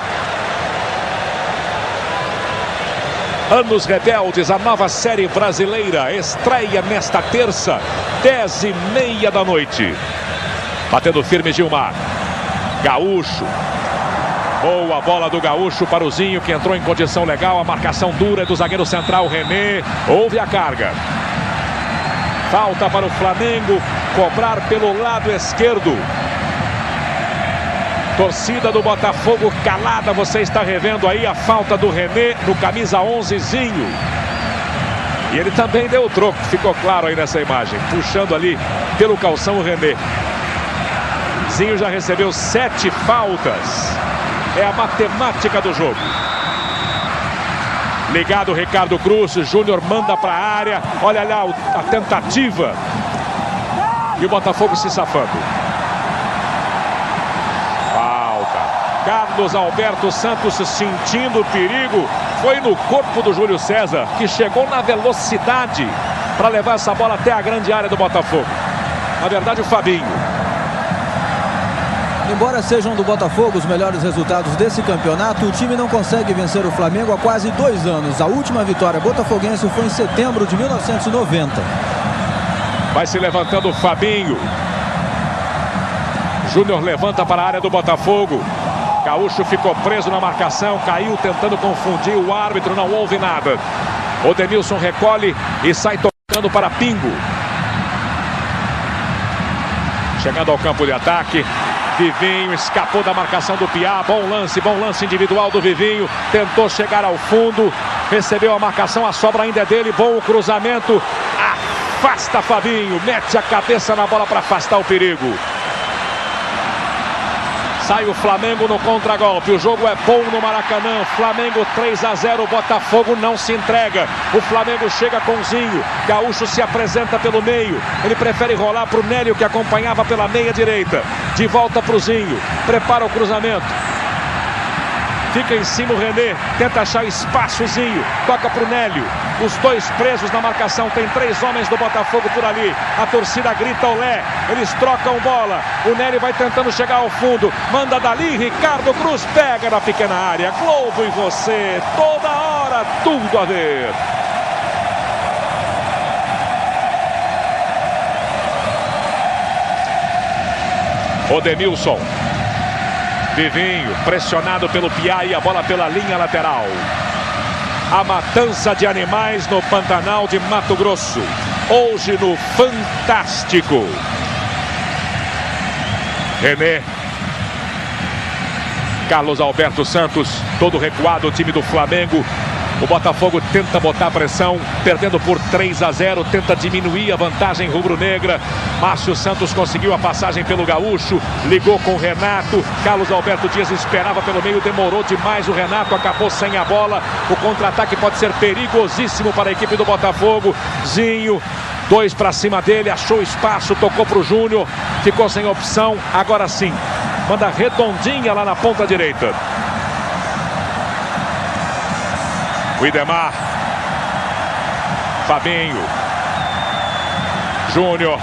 Anos Rebeldes, a nova série brasileira, estreia nesta terça, 10h30 da noite. Batendo firme Gilmar. Gaúcho. Boa bola do Gaúcho para o Zinho, que entrou em condição legal. A marcação dura do zagueiro central, René. Houve a carga. Falta para o Flamengo cobrar pelo lado esquerdo. Torcida do Botafogo calada. Você está revendo aí a falta do René no camisa 11, Zinho. E ele também deu o troco, ficou claro aí nessa imagem. Puxando ali pelo calção o René. Zinho já recebeu 7 faltas. É a matemática do jogo. Ligado Ricardo Cruz, Júnior manda para a área. Olha lá a tentativa. E o Botafogo se safando. Falta. Carlos Alberto Santos sentindo o perigo. Foi no corpo do Júlio César, que chegou na velocidade para levar essa bola até a grande área do Botafogo. Na verdade, o Fabinho. Embora sejam do Botafogo os melhores resultados desse campeonato, o time não consegue vencer o Flamengo há quase 2 anos. A última vitória botafoguense foi em setembro de 1990. Vai se levantando o Fabinho. Júnior levanta para a área do Botafogo. Gaúcho ficou preso na marcação, caiu tentando confundir o árbitro, não houve nada. O Denilson recolhe e sai tocando para Pingo. Chegando ao campo de ataque. Vivinho escapou da marcação do Piá. Bom lance individual do Vivinho. Tentou chegar ao fundo. Recebeu a marcação, a sobra ainda é dele. Bom o cruzamento. Afasta Fabinho. Mete a cabeça na bola para afastar o perigo. Sai o Flamengo no contragolpe. O jogo é bom no Maracanã. Flamengo 3-0. Botafogo não se entrega. O Flamengo chega com Zinho. Gaúcho se apresenta pelo meio. Ele prefere rolar para o Nélio, que acompanhava pela meia direita. De volta para o Zinho. Prepara o cruzamento. Fica em cima o René. Tenta achar espaçozinho. Toca para o Nélio. Os dois presos na marcação. Tem 3 homens do Botafogo por ali. A torcida grita olé. Eles trocam bola. O Nélio vai tentando chegar ao fundo. Manda dali. Ricardo Cruz pega na pequena área. Globo e você. Toda hora. Tudo a ver. O Denilson. Vivinho, pressionado pelo Piá e a bola pela linha lateral. A matança de animais no Pantanal de Mato Grosso. Hoje no Fantástico. René. Carlos Alberto Santos, todo recuado o time do Flamengo. O Botafogo tenta botar pressão, perdendo por 3-0, tenta diminuir a vantagem rubro-negra. Márcio Santos conseguiu a passagem pelo Gaúcho, ligou com o Renato. Carlos Alberto Dias esperava pelo meio, demorou demais. O Renato acabou sem a bola. O contra-ataque pode ser perigosíssimo para a equipe do Botafogo. Zinho, 2 para cima dele, achou espaço, tocou para o Júnior, ficou sem opção. Agora sim, manda redondinha lá na ponta direita. O Idemar, Fabinho, Júnior,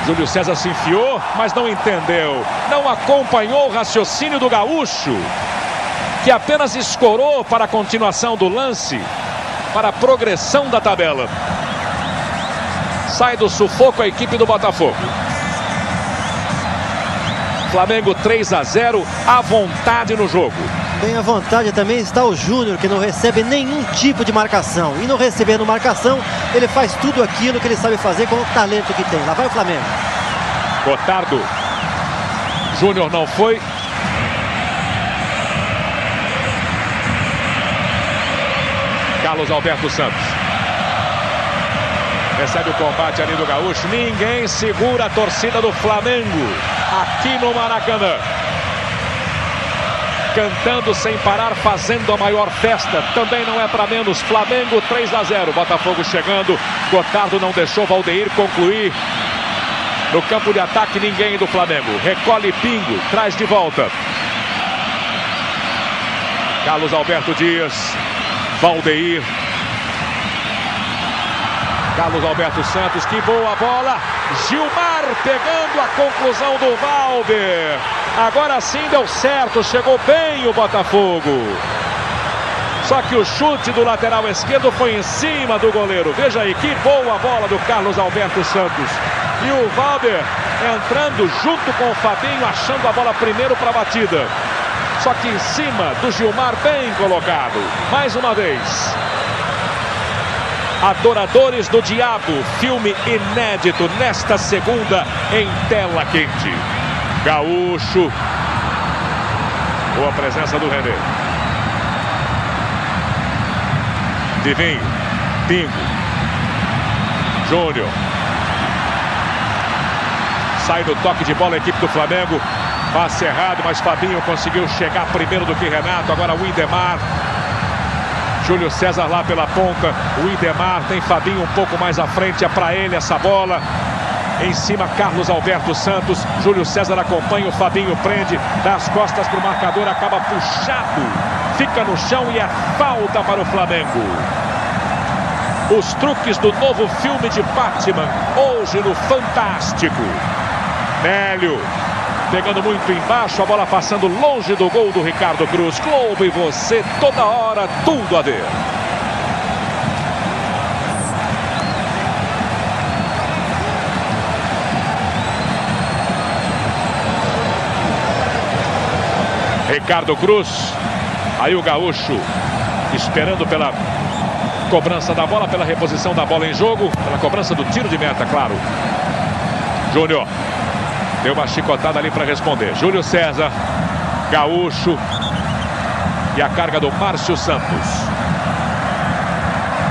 Júlio César se enfiou, mas não entendeu, não acompanhou o raciocínio do Gaúcho, que apenas escorou para a continuação do lance, para a progressão da tabela. Sai do sufoco a equipe do Botafogo. Flamengo 3-0, à vontade no jogo. Bem à vontade também está o Júnior, que não recebe nenhum tipo de marcação. E não recebendo marcação, ele faz tudo aquilo que ele sabe fazer com o talento que tem. Lá vai o Flamengo. Gotardo. Júnior não foi. Carlos Alberto Santos. Recebe o combate ali do Gaúcho. Ninguém segura a torcida do Flamengo aqui no Maracanã. Cantando sem parar, fazendo a maior festa. Também não é para menos. Flamengo 3-0. Botafogo chegando. Gotardo não deixou Valdeir concluir. No campo de ataque, ninguém do Flamengo. Recolhe Pingo. Traz de volta. Carlos Alberto Dias. Valdeir. Carlos Alberto Santos. Que boa bola. Gilmar pegando a conclusão do Valber. Agora sim deu certo, chegou bem o Botafogo. Só que o chute do lateral esquerdo foi em cima do goleiro. Veja aí, que boa bola do Carlos Alberto Santos. E o Valber entrando junto com o Fabinho, achando a bola primeiro para a batida. Só que em cima do Gilmar, bem colocado. Mais uma vez. Adoradores do Diabo, filme inédito nesta segunda em tela quente. Gaúcho. Boa presença do René. Divinho. Pingo. Júnior. Sai do toque de bola a equipe do Flamengo. Passe errado, mas Fabinho conseguiu chegar primeiro do que Renato. Agora o Idemar. Júlio César lá pela ponta. O Idemar tem Fabinho um pouco mais à frente. É para ele essa bola. Em cima, Carlos Alberto Santos. Júlio César acompanha, o Fabinho prende, dá as costas para o marcador, acaba puxado. Fica no chão e é falta para o Flamengo. Os truques do novo filme de Batman, hoje no Fantástico. Nélio, pegando muito embaixo, a bola passando longe do gol do Ricardo Cruz. Globo e você, toda hora, tudo a ver. Ricardo Cruz, aí o Gaúcho esperando pela cobrança da bola, pela reposição da bola em jogo, pela cobrança do tiro de meta, claro. Júnior deu uma chicotada ali para responder. Júlio César, Gaúcho e a carga do Márcio Santos.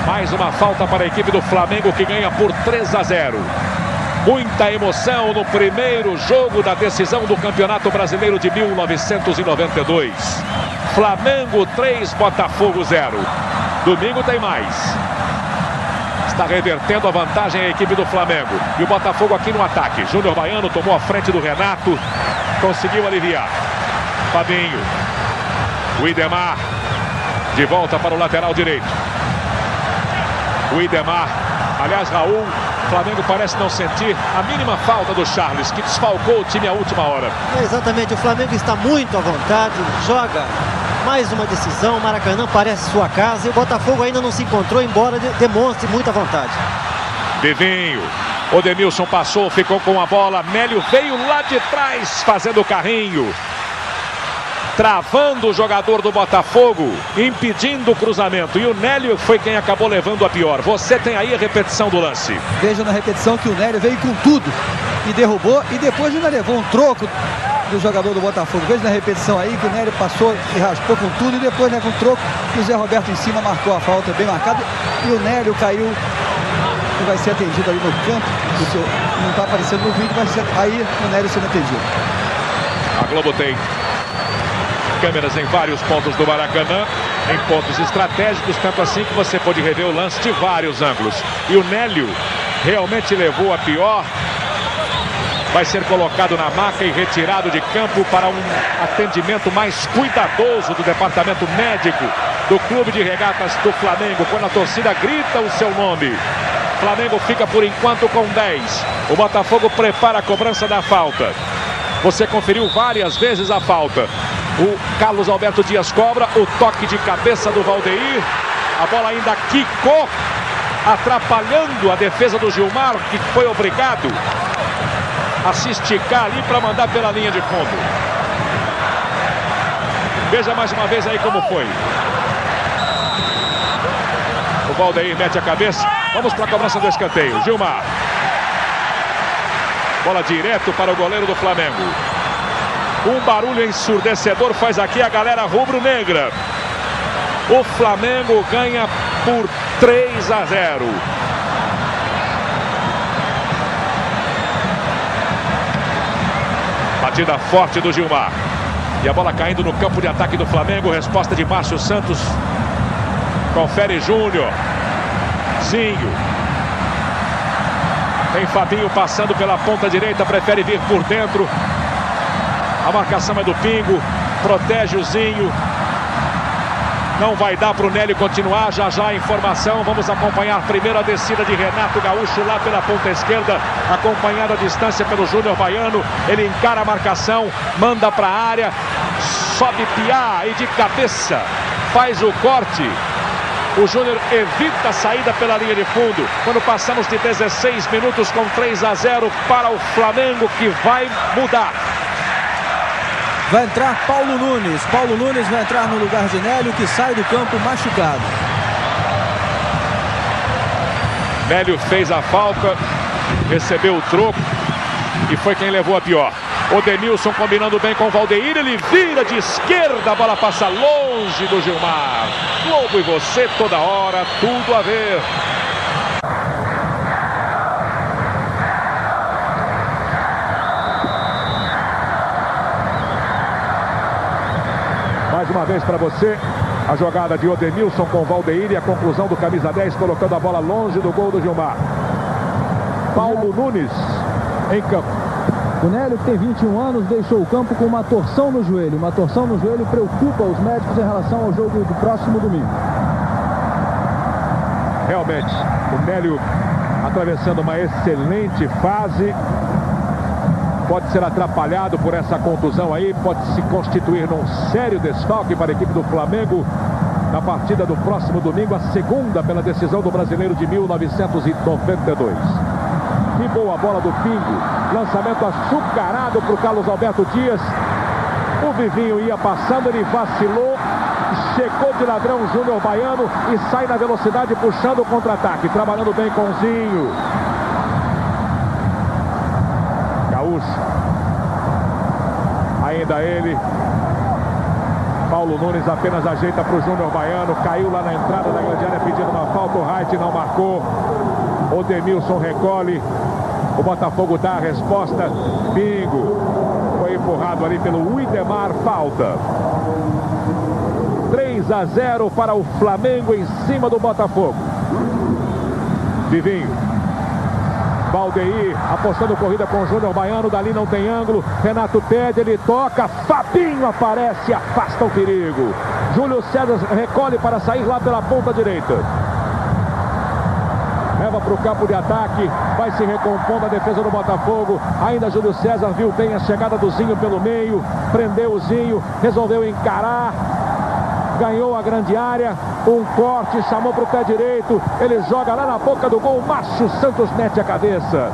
Mais uma falta para a equipe do Flamengo, que ganha por 3-0. Muita emoção no primeiro jogo da decisão do Campeonato Brasileiro de 1992. Flamengo 3, Botafogo 0. Domingo tem mais. Está revertendo a vantagem a equipe do Flamengo. E o Botafogo aqui no ataque. Júnior Baiano tomou a frente do Renato. Conseguiu aliviar. Fabinho. O Idemar. De volta para o lateral direito. O Idemar. Aliás, Raul. O Flamengo parece não sentir a mínima falta do Charles, que desfalcou o time à última hora. Exatamente, o Flamengo está muito à vontade, joga mais uma decisão, o Maracanã parece sua casa e o Botafogo ainda não se encontrou, embora demonstre muita vontade. Divinho, o Denilson passou, ficou com a bola, Nélio veio lá de trás fazendo o carrinho. Travando o jogador do Botafogo, impedindo o cruzamento. E o Nélio foi quem acabou levando a pior. Você tem aí a repetição do lance. Veja na repetição que o Nélio veio com tudo e derrubou. E depois ainda levou um troco do jogador do Botafogo. Veja na repetição aí que o Nélio passou e raspou com tudo e depois, né, com o troco, e o Zé Roberto em cima marcou a falta bem marcada e o Nélio caiu e vai ser atendido ali no campo. Não está aparecendo no vídeo, mas aí o Nélio sendo atendido. A Globo tem câmeras em vários pontos do Maracanã, em pontos estratégicos, tanto assim que você pode rever o lance de vários ângulos. E o Nélio realmente levou a pior. Vai ser colocado na maca e retirado de campo para um atendimento mais cuidadoso do departamento médico do Clube de Regatas do Flamengo, quando a torcida grita o seu nome. Flamengo fica por enquanto com 10. O Botafogo prepara a cobrança da falta. Você conferiu várias vezes a falta. O Carlos Alberto Dias cobra, o toque de cabeça do Valdeir. A bola ainda quicou, atrapalhando a defesa do Gilmar, que foi obrigado a se esticar ali para mandar pela linha de fundo. Veja mais uma vez aí como foi. O Valdeir mete a cabeça. Vamos para a cobrança do escanteio. Gilmar. Bola direto para o goleiro do Flamengo. Um barulho ensurdecedor faz aqui a galera rubro-negra. O Flamengo ganha por 3-0. Batida forte do Gilmar. E a bola caindo no campo de ataque do Flamengo. Resposta de Márcio Santos. Confere Júnior. Zinho. Tem Fabinho passando pela ponta direita. Prefere vir por dentro. A marcação é do Pingo. Protege o Zinho. Não vai dar para o Nélio continuar. Já a informação. Vamos acompanhar primeiro a descida de Renato Gaúcho lá pela ponta esquerda. Acompanhado à distância pelo Júnior Baiano. Ele encara a marcação. Manda para a área. Sobe Piá e de cabeça faz o corte. O Júnior evita a saída pela linha de fundo. Quando passamos de 16 minutos com 3-0 para o Flamengo, que vai mudar. Vai entrar Paulo Nunes. Paulo Nunes vai entrar no lugar de Nélio, que sai do campo machucado. Nélio fez a falta, recebeu o troco e foi quem levou a pior. O Denilson combinando bem com o Valdeir, ele vira de esquerda, a bola passa longe do Gilmar. Globo e você toda hora, tudo a ver. Mais uma vez para você, a jogada de Odenilson com o Valdeir e a conclusão do camisa 10, colocando a bola longe do gol do Gilmar. Paulo Nunes em campo. O Nélio, que tem 21 anos, deixou o campo com uma torção no joelho. Uma torção no joelho preocupa os médicos em relação ao jogo do próximo domingo. Realmente, o Nélio atravessando uma excelente fase. Pode ser atrapalhado por essa contusão aí. Pode se constituir num sério desfalque para a equipe do Flamengo na partida do próximo domingo, a segunda pela decisão do Brasileiro de 1992. Que boa bola do Pingo. Lançamento açucarado para o Carlos Alberto Dias. O Vivinho ia passando, ele vacilou. Chegou de ladrão o Júnior Baiano e sai na velocidade puxando o contra-ataque. Trabalhando bem com o Zinho. Gaúcho. Ainda ele. Paulo Nunes apenas ajeita para o Júnior Baiano. Caiu lá na entrada da grande área pedindo uma falta. O Wright não marcou. O Demilson recolhe. O Botafogo dá a resposta. Bingo. Foi empurrado ali pelo Widemar. Falta. 3-0 para o Flamengo em cima do Botafogo. Vivinho. Valdeir apostando corrida com o Júnior Baiano. Dali não tem ângulo. Renato pede, ele toca. Fabinho aparece, afasta o perigo. Júlio César recolhe para sair lá pela ponta direita. Leva para o campo de ataque. Vai se recompondo a defesa do Botafogo. Ainda Júlio César viu bem a chegada do Zinho pelo meio. Prendeu o Zinho. Resolveu encarar. Ganhou a grande área. Um corte. Chamou para o pé direito. Ele joga lá na boca do gol. Márcio Santos mete a cabeça.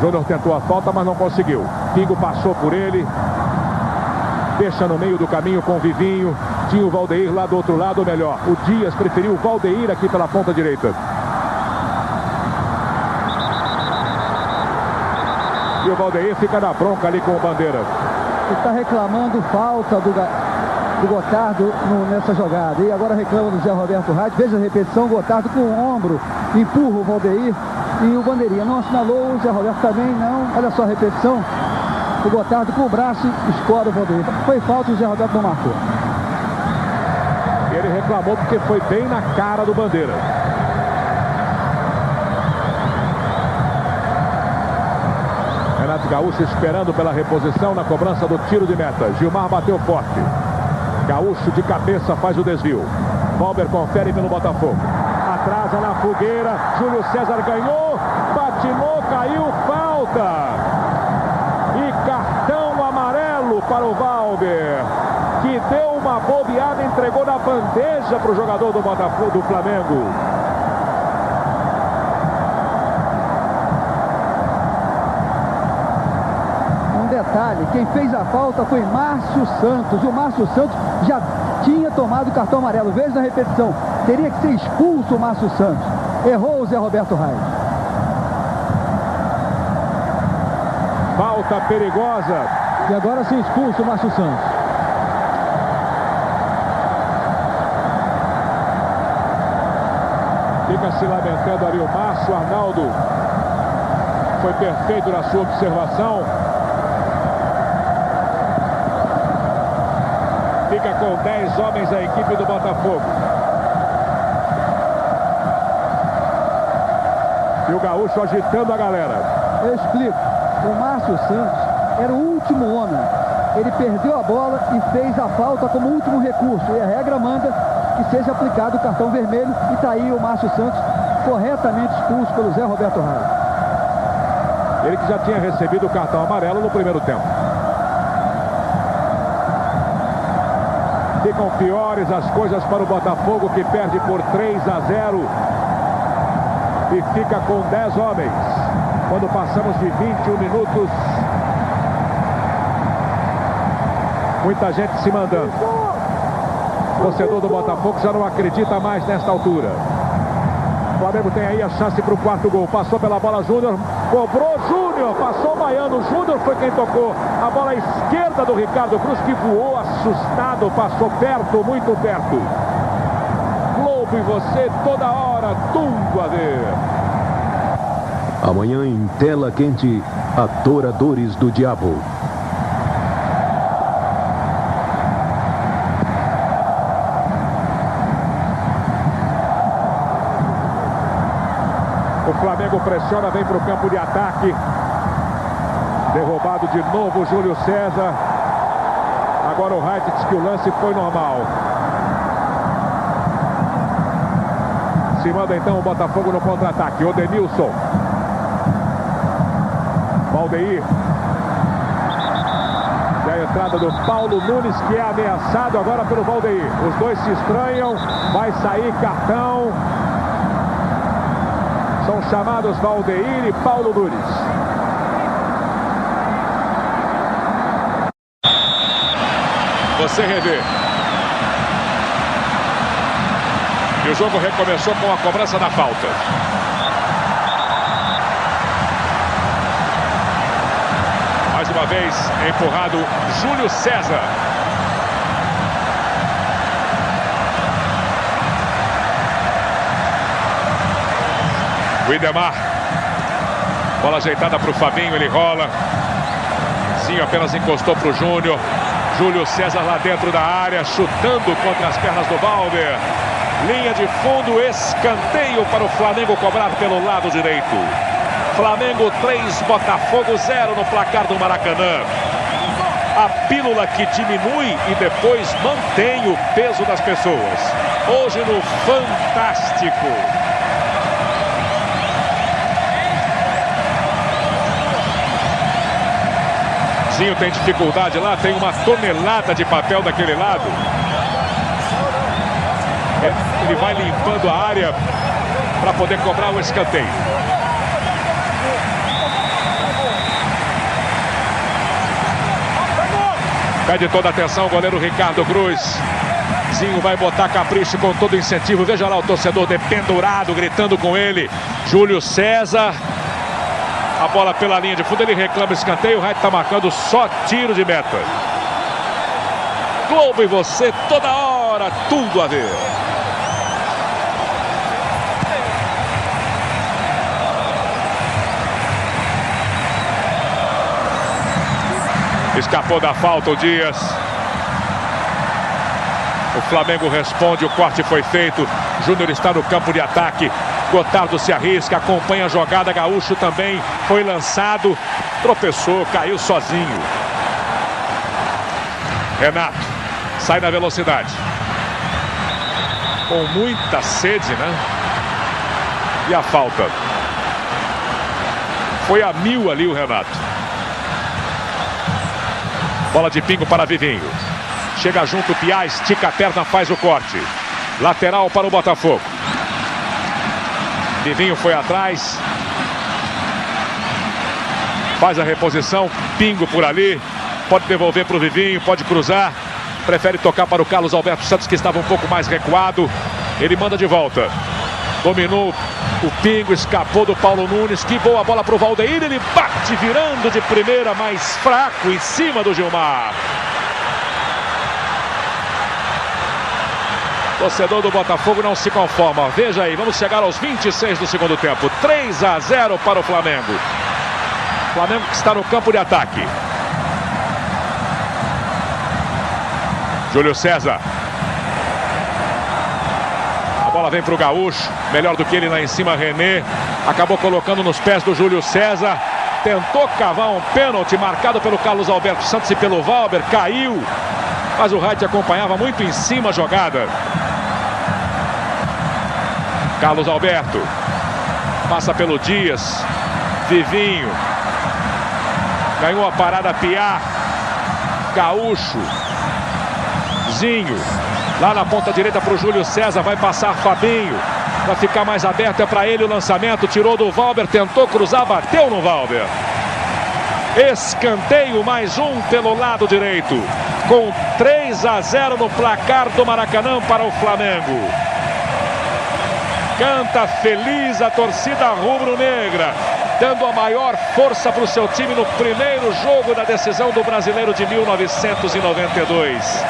Júnior tentou a falta, mas não conseguiu. Pingo passou por ele. Deixa no meio do caminho com o Vivinho. Tinha o Valdeir lá do outro lado, ou melhor, o Dias preferiu o Valdeir aqui pela ponta direita. E o Valdeir fica na bronca ali com o Bandeira. Está reclamando falta do Gotardo nessa jogada. E agora reclama do Zé Roberto Reit. Veja a repetição, Gotardo com o ombro empurra o Valdeir e o Bandeirinha não assinalou, o Zé Roberto também não. Olha só a repetição, o Gotardo com o braço escora o Valdeir. Foi falta e o Zé Roberto não marcou. Ele reclamou porque foi bem na cara do Bandeira. Renato Gaúcho esperando pela reposição na cobrança do tiro de meta. Gilmar bateu forte. Gaúcho de cabeça faz o desvio. Valber confere pelo Botafogo. Atrasa na fogueira. Júlio César ganhou. Patinou, caiu, falta. E cartão amarelo para o Valber, que deu uma bobeada, entregou na bandeja para o jogador do Botafogo, do Flamengo. Detalhe, quem fez a falta foi Márcio Santos. O Márcio Santos já tinha tomado o cartão amarelo. Veja a repetição. Teria que ser expulso o Márcio Santos. Errou o Zé Roberto Reit. Falta perigosa. E agora sim expulso o Márcio Santos. Fica se lamentando ali o Márcio. Arnaldo foi perfeito na sua observação. Fica com 10 homens a equipe do Botafogo. E o Gaúcho agitando a galera. Eu explico. O Márcio Santos era o último homem. Ele perdeu a bola e fez a falta como último recurso. E a regra manda que seja aplicado o cartão vermelho. E está aí o Márcio Santos corretamente expulso pelo Zé Roberto Reit. Ele que já tinha recebido o cartão amarelo no primeiro tempo. Ficam piores as coisas para o Botafogo, que perde por 3-0 e fica com 10 homens quando passamos de 21 minutos. Muita gente se mandando. O torcedor do Botafogo já não acredita mais nesta altura. O Flamengo tem aí a chance para o quarto gol. Passou pela bola Júnior, cobrou Júnior, passou o Baiano. Júnior foi quem tocou a bola à esquerda do Ricardo Cruz, que voou assustado, passou perto, muito perto. Globo e você toda hora, tudo a ver. Amanhã em tela quente, Adoradores do Diabo. O Flamengo pressiona, vem para o campo de ataque. Derrubado de novo o Júlio César. Agora o Reit diz que o lance foi normal. Se manda então o Botafogo no contra-ataque. Odenilson. Valdeir. E a entrada do Paulo Nunes, que é ameaçado agora pelo Valdeir. Os dois se estranham. Vai sair cartão. São chamados Valdeir e Paulo Nunes. Você revê. E o jogo recomeçou com a cobrança da falta. Mais uma vez, empurrado Júlio César. O Idemar. Bola ajeitada para o Fabinho, ele rola. Zinho apenas encostou para o Júnior. Júlio César lá dentro da área, chutando contra as pernas do Valber. Linha de fundo, escanteio para o Flamengo cobrar pelo lado direito. Flamengo 3, Botafogo 0 no placar do Maracanã. A pílula que diminui e depois mantém o peso das pessoas. Hoje no Fantástico. Zinho tem dificuldade lá, tem uma tonelada de papel daquele lado. Ele vai limpando a área para poder cobrar o escanteio. Pede toda a atenção o goleiro Ricardo Cruz. Zinho vai botar capricho com todo incentivo. Veja lá o torcedor dependurado, gritando com ele. Júlio César. A bola pela linha de fundo, ele reclama escanteio. O Wright está marcando só tiro de meta. Globo e você, toda hora, tudo a ver. Escapou da falta o Dias. O Flamengo responde, o corte foi feito. Júnior está no campo de ataque. Gotardo se arrisca, acompanha a jogada. Gaúcho também foi lançado. Tropeçou, caiu sozinho. Renato sai na velocidade. Com muita sede, né? E a falta. Foi a 1000 ali o Renato. Bola de pingo para Vivinho. Chega junto o Piá, estica a perna, faz o corte. Lateral para o Botafogo. Vivinho foi atrás. Faz a reposição. Pingo por ali. Pode devolver para o Vivinho, pode cruzar. Prefere tocar para o Carlos Alberto Santos, que estava um pouco mais recuado. Ele manda de volta. Dominou o pingo, escapou do Paulo Nunes. Que boa bola para o Valdeir. Ele bate virando de primeira, mais fraco em cima do Gilmar. Torcedor do Botafogo não se conforma. Veja aí, vamos chegar aos 26 do segundo tempo. 3-0 para o Flamengo. Flamengo que está no campo de ataque. Júlio César. A bola vem para o Gaúcho. Melhor do que ele lá em cima, René. Acabou colocando nos pés do Júlio César. Tentou cavar um pênalti marcado pelo Carlos Alberto Santos e pelo Valber. Caiu. Mas o Wright acompanhava muito em cima a jogada. Carlos Alberto. Passa pelo Dias. Vivinho. Ganhou a parada Piá. Gaúcho. Zinho. Lá na ponta direita para o Júlio César. Vai passar Fabinho. Vai ficar mais aberto. É para ele o lançamento. Tirou do Valber. Tentou cruzar. Bateu no Valber. Escanteio, mais um pelo lado direito. Com 3-0 no placar do Maracanã para o Flamengo. Canta feliz a torcida rubro-negra, dando a maior força para o seu time no primeiro jogo da decisão do Brasileiro de 1992.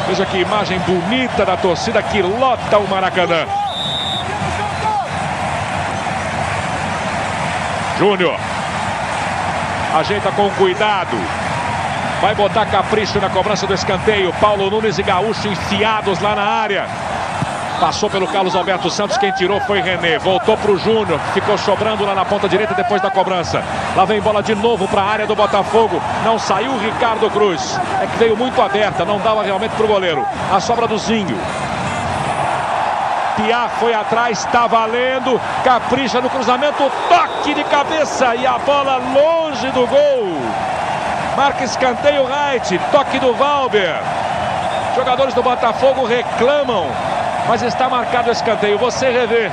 Veja que imagem bonita da torcida que lota o Maracanã. Júnior. Ajeita com cuidado. Vai botar capricho na cobrança do escanteio. Paulo Nunes e Gaúcho enfiados lá na área. Passou pelo Carlos Alberto Santos. Quem tirou foi René. Voltou para o Júnior. Ficou sobrando lá na ponta direita depois da cobrança. Lá vem bola de novo para a área do Botafogo. Não saiu o Ricardo Cruz. É que veio muito aberta. Não dava realmente para o goleiro. A sobra do Zinho. Piá foi atrás. Está valendo. Capricha no cruzamento. Toque de cabeça. E a bola longe do gol. Marca escanteio Wright. Toque do Valber. Jogadores do Botafogo reclamam. Mas está marcado o escanteio. Você revê.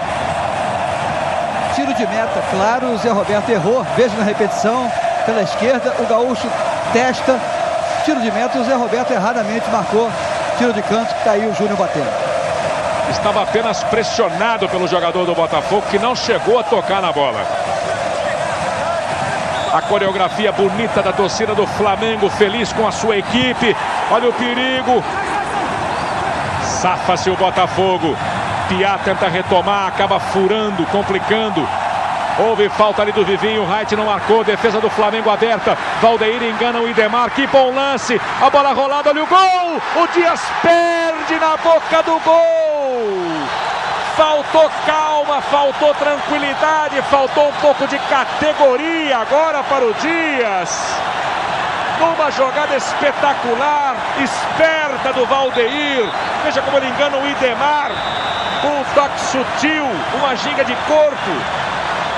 Tiro de meta, claro. O Zé Roberto errou. Veja na repetição. Pela esquerda. O Gaúcho testa. Tiro de meta. O Zé Roberto erradamente marcou. Tiro de canto. Está aí o Júnior batendo. Estava apenas pressionado pelo jogador do Botafogo, que não chegou a tocar na bola. A coreografia bonita da torcida do Flamengo, feliz com a sua equipe. Olha o perigo. Safa-se o Botafogo. Piá tenta retomar, acaba furando, complicando. Houve falta ali do Vivinho, o Wright não marcou. Defesa do Flamengo aberta. Valdeir engana o Idemar. Que bom lance. A bola rolada, olha o gol. O Dias perde na boca do gol. Faltou calma, faltou tranquilidade, faltou um pouco de categoria agora para o Dias. Numa jogada espetacular, esperta do Valdeir. Veja como ele engana o Idemar. Um toque sutil, uma ginga de corpo.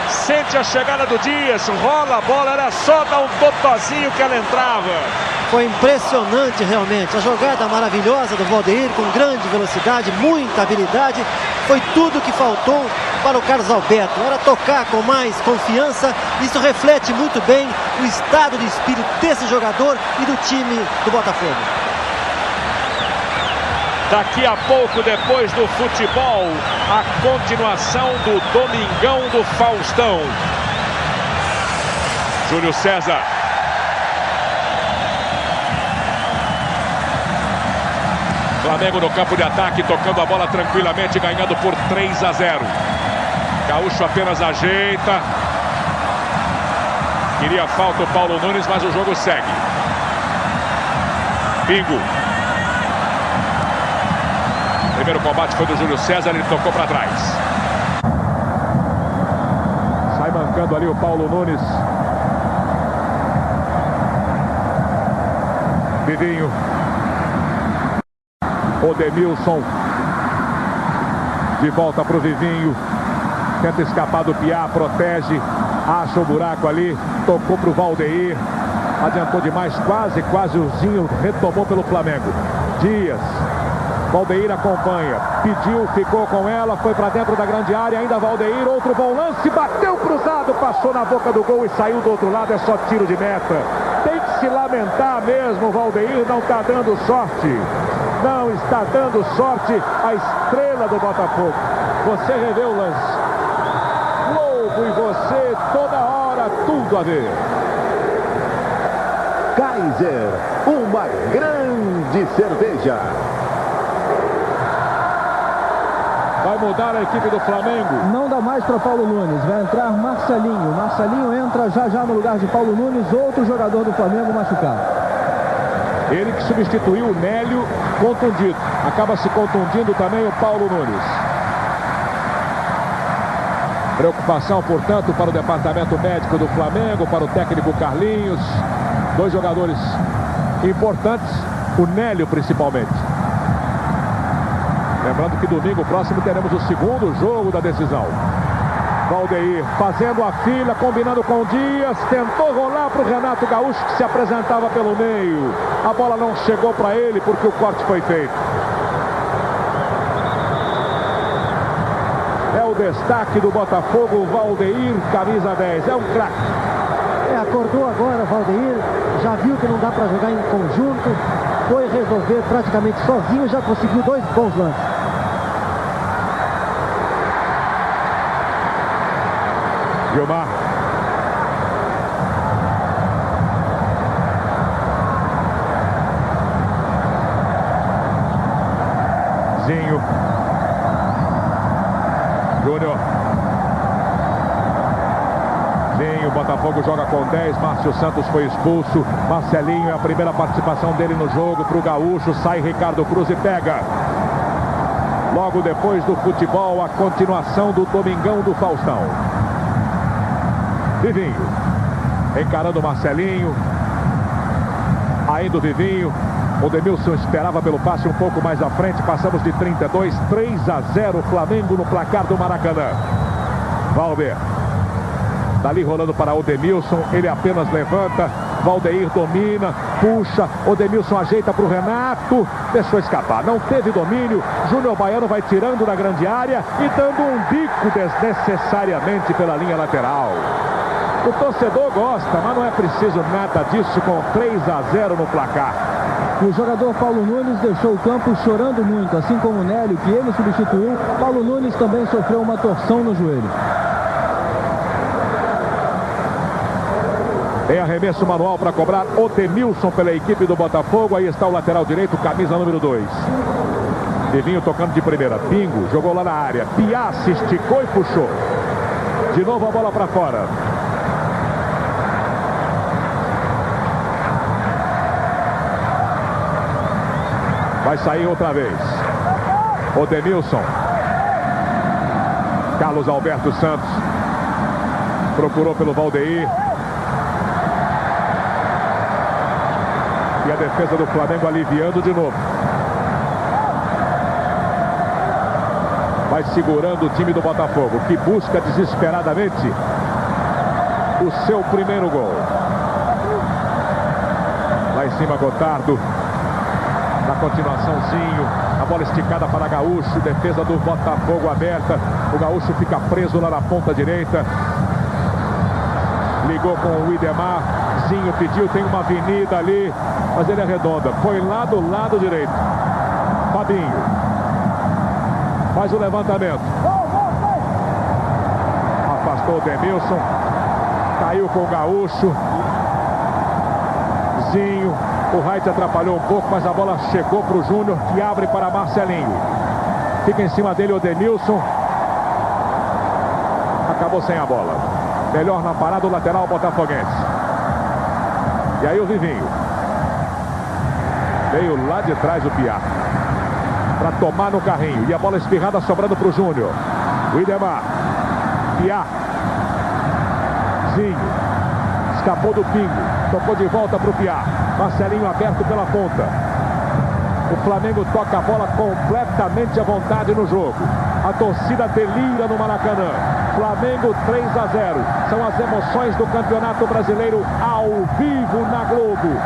Sente a chegada do Dias, rola a bola, era só dar um totozinho que ela entrava. Foi impressionante realmente, a jogada maravilhosa do Valdeir, com grande velocidade, muita habilidade. Foi tudo que faltou para o Carlos Alberto, era tocar com mais confiança. Isso reflete muito bem o estado de espírito desse jogador e do time do Botafogo. Daqui a pouco, depois do futebol, a continuação do Domingão do Faustão. Júlio César. Flamengo no campo de ataque, tocando a bola tranquilamente, ganhando por 3-0. Gaúcho apenas ajeita. Queria falta o Paulo Nunes, mas o jogo segue. Pingo. Primeiro combate foi do Júlio César, ele tocou para trás. Sai mancando ali o Paulo Nunes. Vivinho. Odemilson. De volta para o Vivinho. Tenta escapar do Piá, protege. Acha o buraco ali. Tocou para o Valdeir. Adiantou demais, quase o Zinho retomou pelo Flamengo. Dias. Valdeir acompanha. Pediu, ficou com ela. Foi para dentro da grande área. Ainda Valdeir. Outro bom lance. Bateu cruzado. Passou na boca do gol e saiu do outro lado. É só tiro de meta. Tem que se lamentar mesmo. Valdeir não está dando sorte. Não está dando sorte a estrela do Botafogo. Você revê o lance. Globo e você, toda hora, tudo a ver. Kaiser, uma grande cerveja. Vai mudar a equipe do Flamengo. Não dá mais para Paulo Nunes. Vai entrar Marcelinho. Marcelinho entra já no lugar de Paulo Nunes, outro jogador do Flamengo machucado. Ele que substituiu o Nélio, contundido. Acaba se contundindo também o Paulo Nunes. Preocupação, portanto, para o departamento médico do Flamengo, para o técnico Carlinhos. Dois jogadores importantes, o Nélio principalmente. Lembrando que domingo próximo teremos o segundo jogo da decisão. Valdeir fazendo a fila, combinando com o Dias, tentou rolar para o Renato Gaúcho, que se apresentava pelo meio. A bola não chegou para ele porque o corte foi feito. É o destaque do Botafogo, o Valdeir, camisa 10. É um craque. Acordou agora o Valdeir, já viu que não dá para jogar em conjunto, foi resolver praticamente sozinho, já conseguiu 2 bons lances. Gilmar. Zinho. Júnior. Zinho, Botafogo joga com 10. Márcio Santos foi expulso. Marcelinho é a primeira participação dele no jogo para o Gaúcho. Sai Ricardo Cruz e pega. Logo depois do futebol, a continuação do Domingão do Faustão. Vivinho, encarando o Marcelinho, ainda o Vivinho. O Demilson esperava pelo passe um pouco mais à frente. Passamos de 32, 3-0 Flamengo no placar do Maracanã. Valber, dali rolando para o Demilson, ele apenas levanta. Valdeir domina, puxa, o Demilson ajeita para o Renato, deixou escapar, não teve domínio. Júnior Baiano vai tirando da grande área e dando um bico desnecessariamente pela linha lateral. O torcedor gosta, mas não é preciso nada disso com 3-0 no placar. O jogador Paulo Nunes deixou o campo chorando muito, assim como o Nélio, que ele substituiu. Paulo Nunes também sofreu uma torção no joelho. Tem arremesso manual para cobrar o Demilson pela equipe do Botafogo. Aí está o lateral direito, camisa número 2. Vivinho tocando de primeira. Pingo, jogou lá na área. Piá se esticou e puxou. De novo a bola para fora. Vai sair outra vez. O Demilson. Carlos Alberto Santos. Procurou pelo Valdeir. E a defesa do Flamengo aliviando de novo. Vai segurando o time do Botafogo, que busca desesperadamente o seu primeiro gol. Lá em cima, Gotardo. Na continuaçãozinho, a bola esticada para Gaúcho, defesa do Botafogo aberta. O Gaúcho fica preso lá na ponta direita. Ligou com o Idemar. Zinho pediu, tem uma avenida ali, mas ele arredonda. Foi lá do lado direito. Fabinho faz o levantamento. Afastou o Demilson. Caiu com o Gaúcho. Zinho. O Wright atrapalhou um pouco, mas a bola chegou para o Júnior, que abre para Marcelinho. Fica em cima dele o Denilson. Acabou sem a bola. Melhor na parada o lateral botafoguense. E aí o Vivinho. Veio lá de trás o Piá. Para tomar no carrinho. E a bola espirrada sobrando para o Júnior. O Idemar. Piá. Zinho. Escapou do Pingo. Tocou de volta para o Piá. Marcelinho aberto pela ponta. O Flamengo toca a bola completamente à vontade no jogo. A torcida delira no Maracanã. Flamengo 3-0. São as emoções do Campeonato Brasileiro ao vivo na Globo.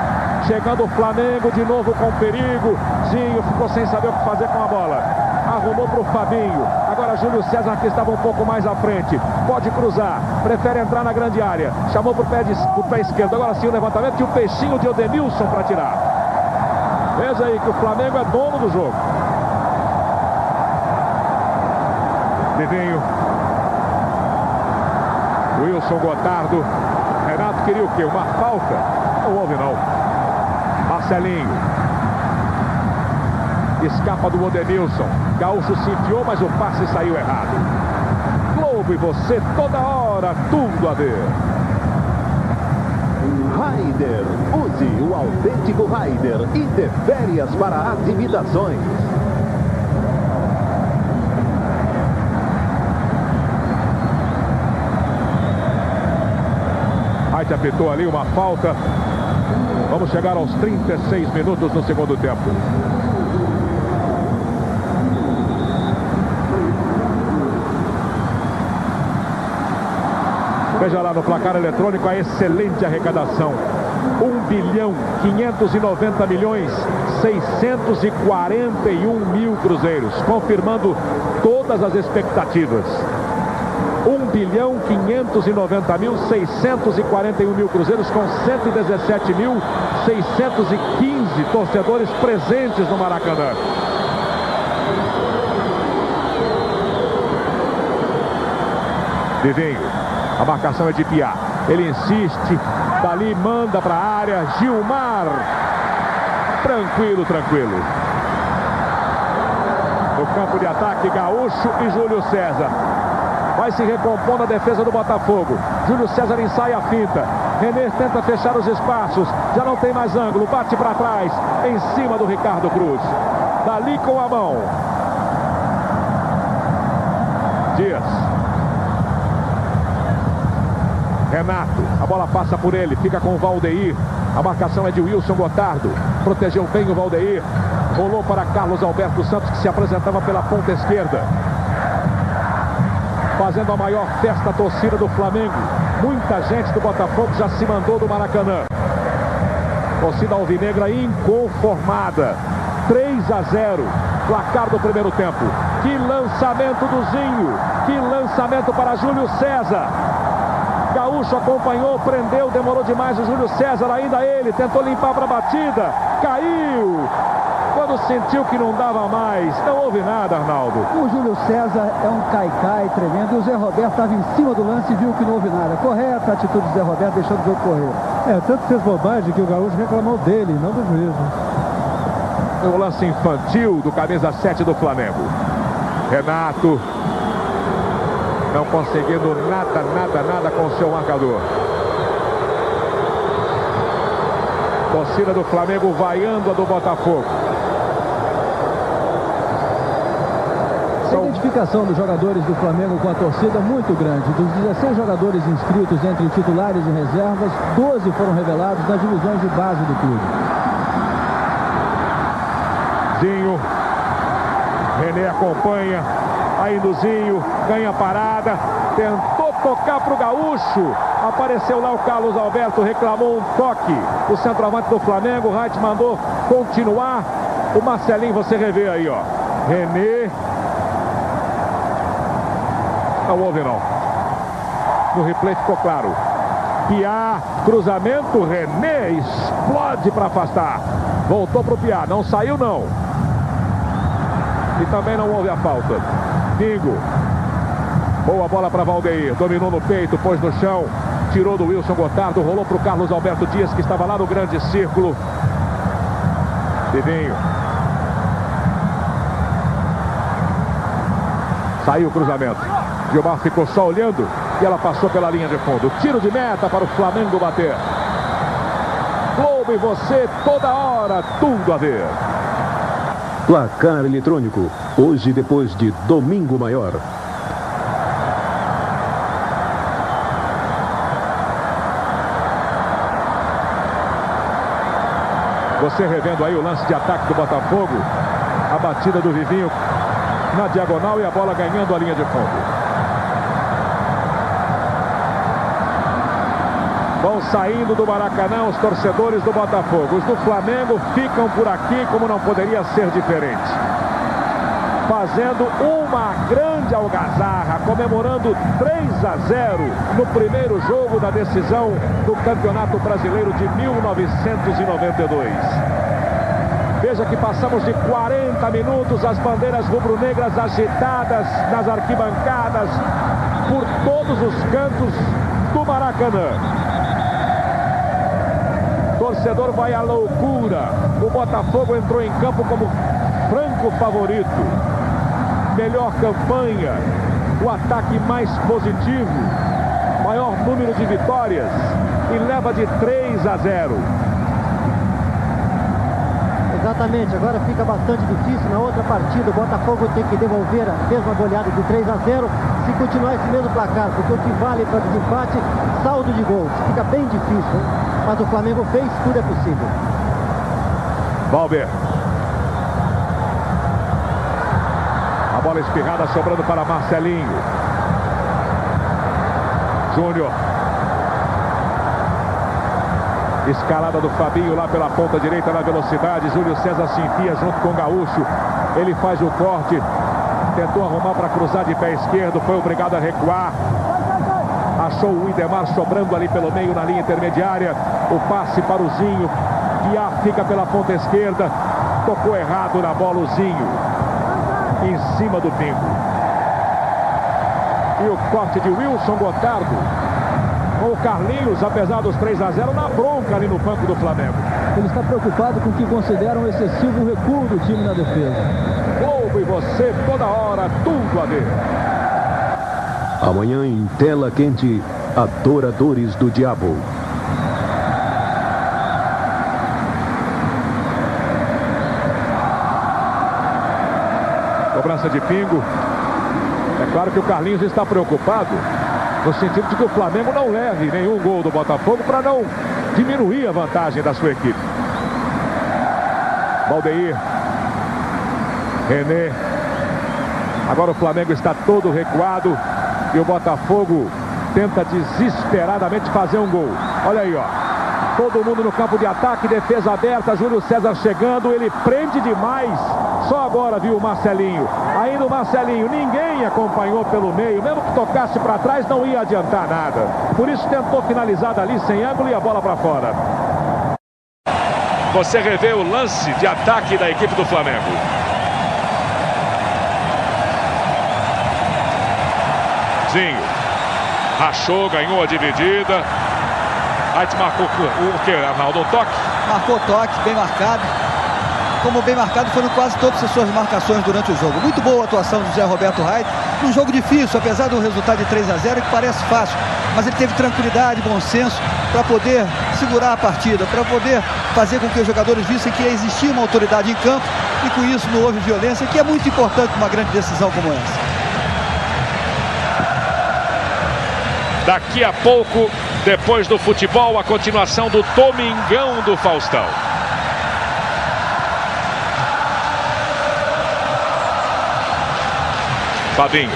Chegando o Flamengo de novo com perigo. Zinho ficou sem saber o que fazer com a bola. Arrumou para o Fabinho. Agora Júlio César, que estava um pouco mais à frente. Pode cruzar. Prefere entrar na grande área. Chamou para o pé esquerdo. Agora sim o levantamento e o peixinho de Odenilson para tirar. Veja aí que o Flamengo é dono do jogo. Vivinho. Wilson Gotardo. Renato queria o quê? Uma falta? Não houve não. Marcelinho. Escapa do Odenilson. Gaúcho se enfiou, mas o passe saiu errado. Globo e você toda hora, tudo a ver. Raider. Use o autêntico Raider e dê férias para as imitações. Wright apitou ali uma falta. Vamos chegar aos 36 minutos no segundo tempo. Veja lá no placar eletrônico a excelente arrecadação. 1.590.641.000 cruzeiros, confirmando todas as expectativas. 1.590.641.000 cruzeiros com 117.615 torcedores presentes no Maracanã. Vivinho. A marcação é de Piá. Ele insiste. Dali manda para a área. Gilmar. Tranquilo, tranquilo. No campo de ataque, Gaúcho e Júlio César. Vai se recompondo a defesa do Botafogo. Júlio César ensaia a finta. René tenta fechar os espaços. Já não tem mais ângulo. Bate para trás. Em cima do Ricardo Cruz. Dali com a mão. Dias. Renato, a bola passa por ele, fica com o Valdeir. A marcação é de Wilson Gotardo. Protegeu bem o Valdeir. Rolou para Carlos Alberto Santos, que se apresentava pela ponta esquerda. Fazendo a maior festa, a torcida do Flamengo. Muita gente do Botafogo já se mandou do Maracanã. Torcida alvinegra inconformada. 3-0, placar do primeiro tempo. Que lançamento do Zinho. Que lançamento para Júlio César. Gaúcho acompanhou, prendeu, demorou demais o Júlio César, ainda ele, tentou limpar para a batida, caiu, quando sentiu que não dava mais, não houve nada, Arnaldo. O Júlio César é um caicai tremendo, e o Zé Roberto estava em cima do lance e viu que não houve nada. Correta a atitude do Zé Roberto, deixando o jogo correr. Tanto fez bobagem que o Gaúcho reclamou dele, não do juiz. O lance infantil do camisa 7 do Flamengo. Renato. Não conseguindo nada com o seu marcador. Torcida do Flamengo vaiando a do Botafogo. A identificação dos jogadores do Flamengo com a torcida é muito grande. Dos 16 jogadores inscritos entre titulares e reservas, 12 foram revelados nas divisões de base do clube. Zinho. René acompanha. Ainda o Zinho, ganha parada, tentou tocar para o Gaúcho, apareceu lá o Carlos Alberto, reclamou um toque, o centroavante do Flamengo, o Wright mandou continuar, o Marcelinho, você revê aí, ó, René, não houve não, no replay ficou claro, Piá, cruzamento, René explode para afastar, voltou para o Piá, não saiu não, e também não houve a falta. Pingo. Boa bola para Valdeir. Dominou no peito, pôs no chão. Tirou do Wilson Gotardo, rolou para o Carlos Alberto Dias, que estava lá no grande círculo. Vivinho. Saiu o cruzamento. Gilmar ficou só olhando e ela passou pela linha de fundo. Tiro de meta para o Flamengo bater. Globo e você, toda hora, tudo a ver. Placar eletrônico. Hoje, depois de Domingo Maior. Você revendo aí o lance de ataque do Botafogo. A batida do Vivinho na diagonal e a bola ganhando a linha de fundo. Vão saindo do Maracanã os torcedores do Botafogo. Os do Flamengo ficam por aqui, como não poderia ser diferente. Fazendo uma grande algazarra, comemorando 3-0 no primeiro jogo da decisão do Campeonato Brasileiro de 1992. Veja que passamos de 40 minutos, as bandeiras rubro-negras agitadas nas arquibancadas por todos os cantos do Maracanã. Torcedor vai à loucura. O Botafogo entrou em campo como franco favorito. Melhor campanha, o ataque mais positivo, maior número de vitórias e leva de 3-0. Exatamente, agora fica bastante difícil. Na outra partida o Botafogo tem que devolver a mesma goleada de 3-0 se continuar esse mesmo placar, porque o que vale para desempate, saldo de gols. Fica bem difícil, hein? Mas o Flamengo fez, tudo é possível. Valber. A bola espirrada sobrando para Marcelinho. Júnior. Escalada do Fabinho lá pela ponta direita na velocidade. Júlio César se enfia junto com o Gaúcho. Ele faz o corte. Tentou arrumar para cruzar de pé esquerdo. Foi obrigado a recuar. Achou o Idemar sobrando ali pelo meio na linha intermediária. O passe para o Zinho. Piá fica pela ponta esquerda. Tocou errado na bola o Zinho. Em cima do Pingo. E o corte de Wilson Gotardo. Com o Carlinhos, apesar dos 3-0, na bronca ali no banco do Flamengo. Ele está preocupado com o que considera um excessivo recuo do time na defesa. Globo e você, toda hora, tudo a ver. Amanhã em tela quente, Adoradores do Diabo. Cobrança de Pingo. É claro que o Carlinhos está preocupado no sentido de que o Flamengo não leve nenhum gol do Botafogo para não diminuir a vantagem da sua equipe. Valdeir. René. Agora o Flamengo está todo recuado e o Botafogo tenta desesperadamente fazer um gol. Olha aí, ó. Todo mundo no campo de ataque, defesa aberta, Júlio César chegando, ele prende demais. Só agora viu o Marcelinho. Ainda o Marcelinho, ninguém acompanhou pelo meio. Mesmo que tocasse para trás, não ia adiantar nada. Por isso tentou finalizar dali sem ângulo e a bola para fora. Você revê o lance de ataque da equipe do Flamengo. Zinho. Rachou, ganhou a dividida. Aí te marcou o que, Arnaldo? O toque? Marcou toque, bem marcado. Como bem marcado, foram quase todas as suas marcações durante o jogo. Muito boa a atuação do Zé Roberto Reit. Um jogo difícil, apesar do resultado de 3-0, que parece fácil. Mas ele teve tranquilidade, bom senso, para poder segurar a partida, para poder fazer com que os jogadores vissem que existia uma autoridade em campo e com isso não houve violência, que é muito importante numa grande decisão como essa. Daqui a pouco, depois do futebol, a continuação do Domingão do Faustão. Fabinho.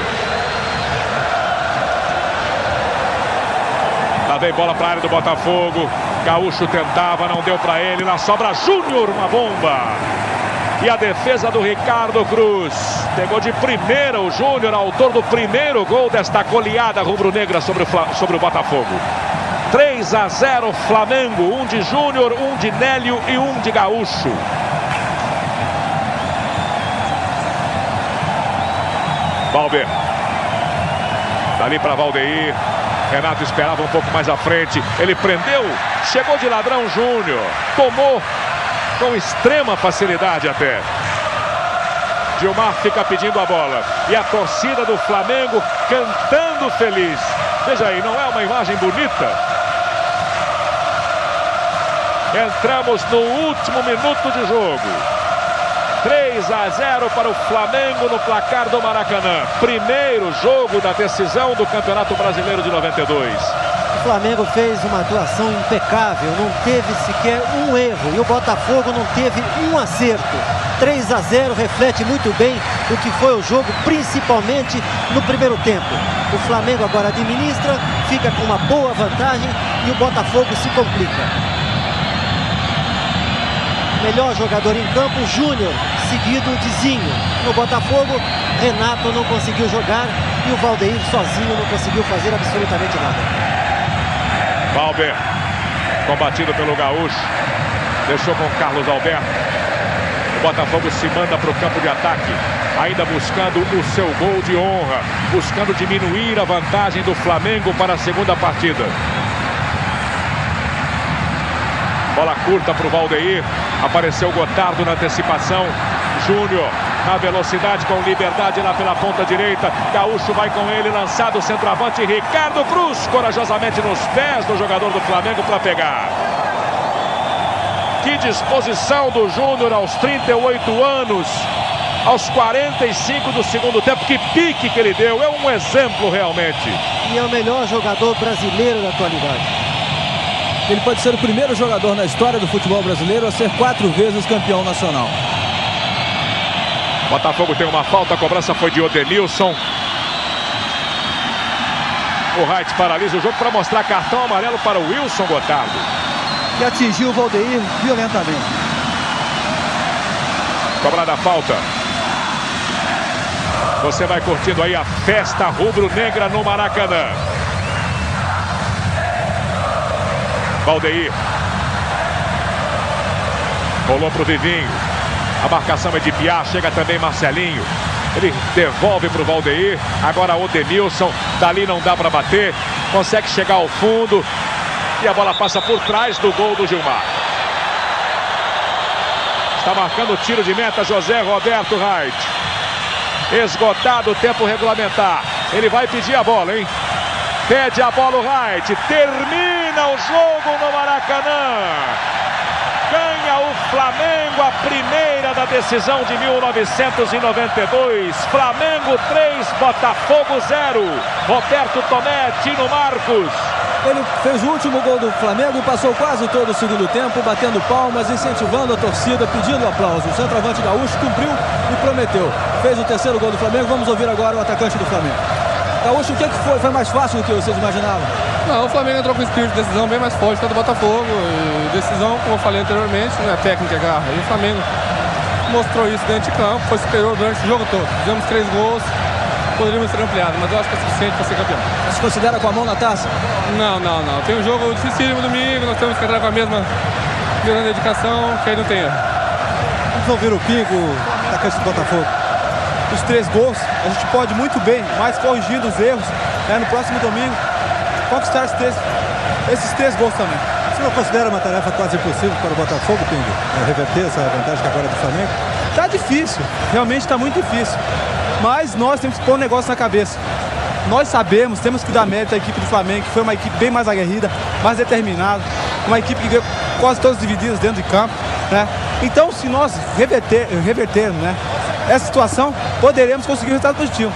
Lá vem bola para a área do Botafogo. Gaúcho tentava, não deu para ele. Na sobra Júnior, uma bomba. E a defesa do Ricardo Cruz. Pegou de primeira o Júnior, autor do primeiro gol desta goleada rubro-negra sobre o Botafogo. 3-0 Flamengo. Um de Júnior, um de Nélio e um de Gaúcho. Valber. Dali para Valdeir. Renato esperava um pouco mais à frente. Ele prendeu, chegou de ladrão Júnior. Tomou com extrema facilidade até. Gilmar fica pedindo a bola. E a torcida do Flamengo cantando feliz. Veja aí, não é uma imagem bonita? Entramos no último minuto de jogo. 3-0 para o Flamengo no placar do Maracanã. Primeiro jogo da decisão do Campeonato Brasileiro de 92. O Flamengo fez uma atuação impecável, não teve sequer um erro. E o Botafogo não teve um acerto. 3-0 reflete muito bem o que foi o jogo, principalmente no primeiro tempo. O Flamengo agora administra, fica com uma boa vantagem e o Botafogo se complica. Melhor jogador em campo, Júnior, seguido de Zinho. No Botafogo, Renato não conseguiu jogar e o Valdeir sozinho não conseguiu fazer absolutamente nada. Valber, combatido pelo Gaúcho, deixou com Carlos Alberto. O Botafogo se manda para o campo de ataque, ainda buscando o seu gol de honra, buscando diminuir a vantagem do Flamengo para a segunda partida. Bola curta para o Valdeir. Apareceu Gotardo na antecipação. Júnior na velocidade com liberdade lá pela ponta direita. Gaúcho vai com ele, lançado o centroavante Ricardo Cruz, corajosamente nos pés do jogador do Flamengo para pegar. Que disposição do Júnior aos 38 anos, aos 45 do segundo tempo. Que pique que ele deu, é um exemplo realmente. E é o melhor jogador brasileiro da atualidade. Ele pode ser o primeiro jogador na história do futebol brasileiro a ser 4 vezes campeão nacional. Botafogo tem uma falta, a cobrança foi de Odenilson. O Wright paralisa o jogo para mostrar cartão amarelo para o Wilson Gotardo. Que atingiu o Valdeir violentamente. Cobrada a falta. Você vai curtindo aí a festa rubro-negra no Maracanã. Valdeir. Rolou para o Vivinho. A marcação é de Piá. Chega também Marcelinho. Ele devolve para o Valdeir. Agora o Odenilson. Dali não dá para bater. Consegue chegar ao fundo. E a bola passa por trás do gol do Gilmar. Está marcando o tiro de meta José Roberto Wright. Esgotado o tempo regulamentar. Ele vai pedir a bola, hein? Pede a bola o Wright. Termina o jogo no Maracanã. Ganha o Flamengo a primeira da decisão de 1992. Flamengo 3, Botafogo 0. Roberto Tomé, Tino Marcos. Ele fez o último gol do Flamengo e passou quase todo o segundo tempo batendo palmas, incentivando a torcida, pedindo aplauso. O centroavante Gaúcho cumpriu e prometeu. Fez o terceiro gol do Flamengo. Vamos ouvir agora o atacante do Flamengo. Gaúcho, o que foi? Foi mais fácil do que vocês imaginavam? Não, o Flamengo entrou com espírito de decisão bem mais forte que o do Botafogo. E decisão, como eu falei anteriormente, não é técnica, é garra. E o Flamengo mostrou isso dentro de campo, foi superior durante o jogo todo. Fizemos 3 gols, poderíamos ser ampliados, mas eu acho que é suficiente para ser campeão. Você considera com a mão na taça? Não. Tem um jogo dificílimo domingo, nós temos que entrar com a mesma grande dedicação, que aí não tem erro. Vamos ouvir o Pingo, atacante do Botafogo. Os 3 gols, a gente pode muito bem, mas corrigindo os erros, no próximo domingo, conquistar esses 3 gols também. Você não considera uma tarefa quase impossível para o Botafogo, Pingo, reverter essa vantagem que agora é do Flamengo? Tá difícil, realmente está muito difícil. Mas nós temos que pôr um negócio na cabeça. Nós sabemos, temos que dar mérito à equipe do Flamengo, que foi uma equipe bem mais aguerrida, mais determinada, uma equipe que ganhou quase todas divididas dentro de campo, né? Então, se nós revertermos, essa situação, poderemos conseguir um resultado positivo.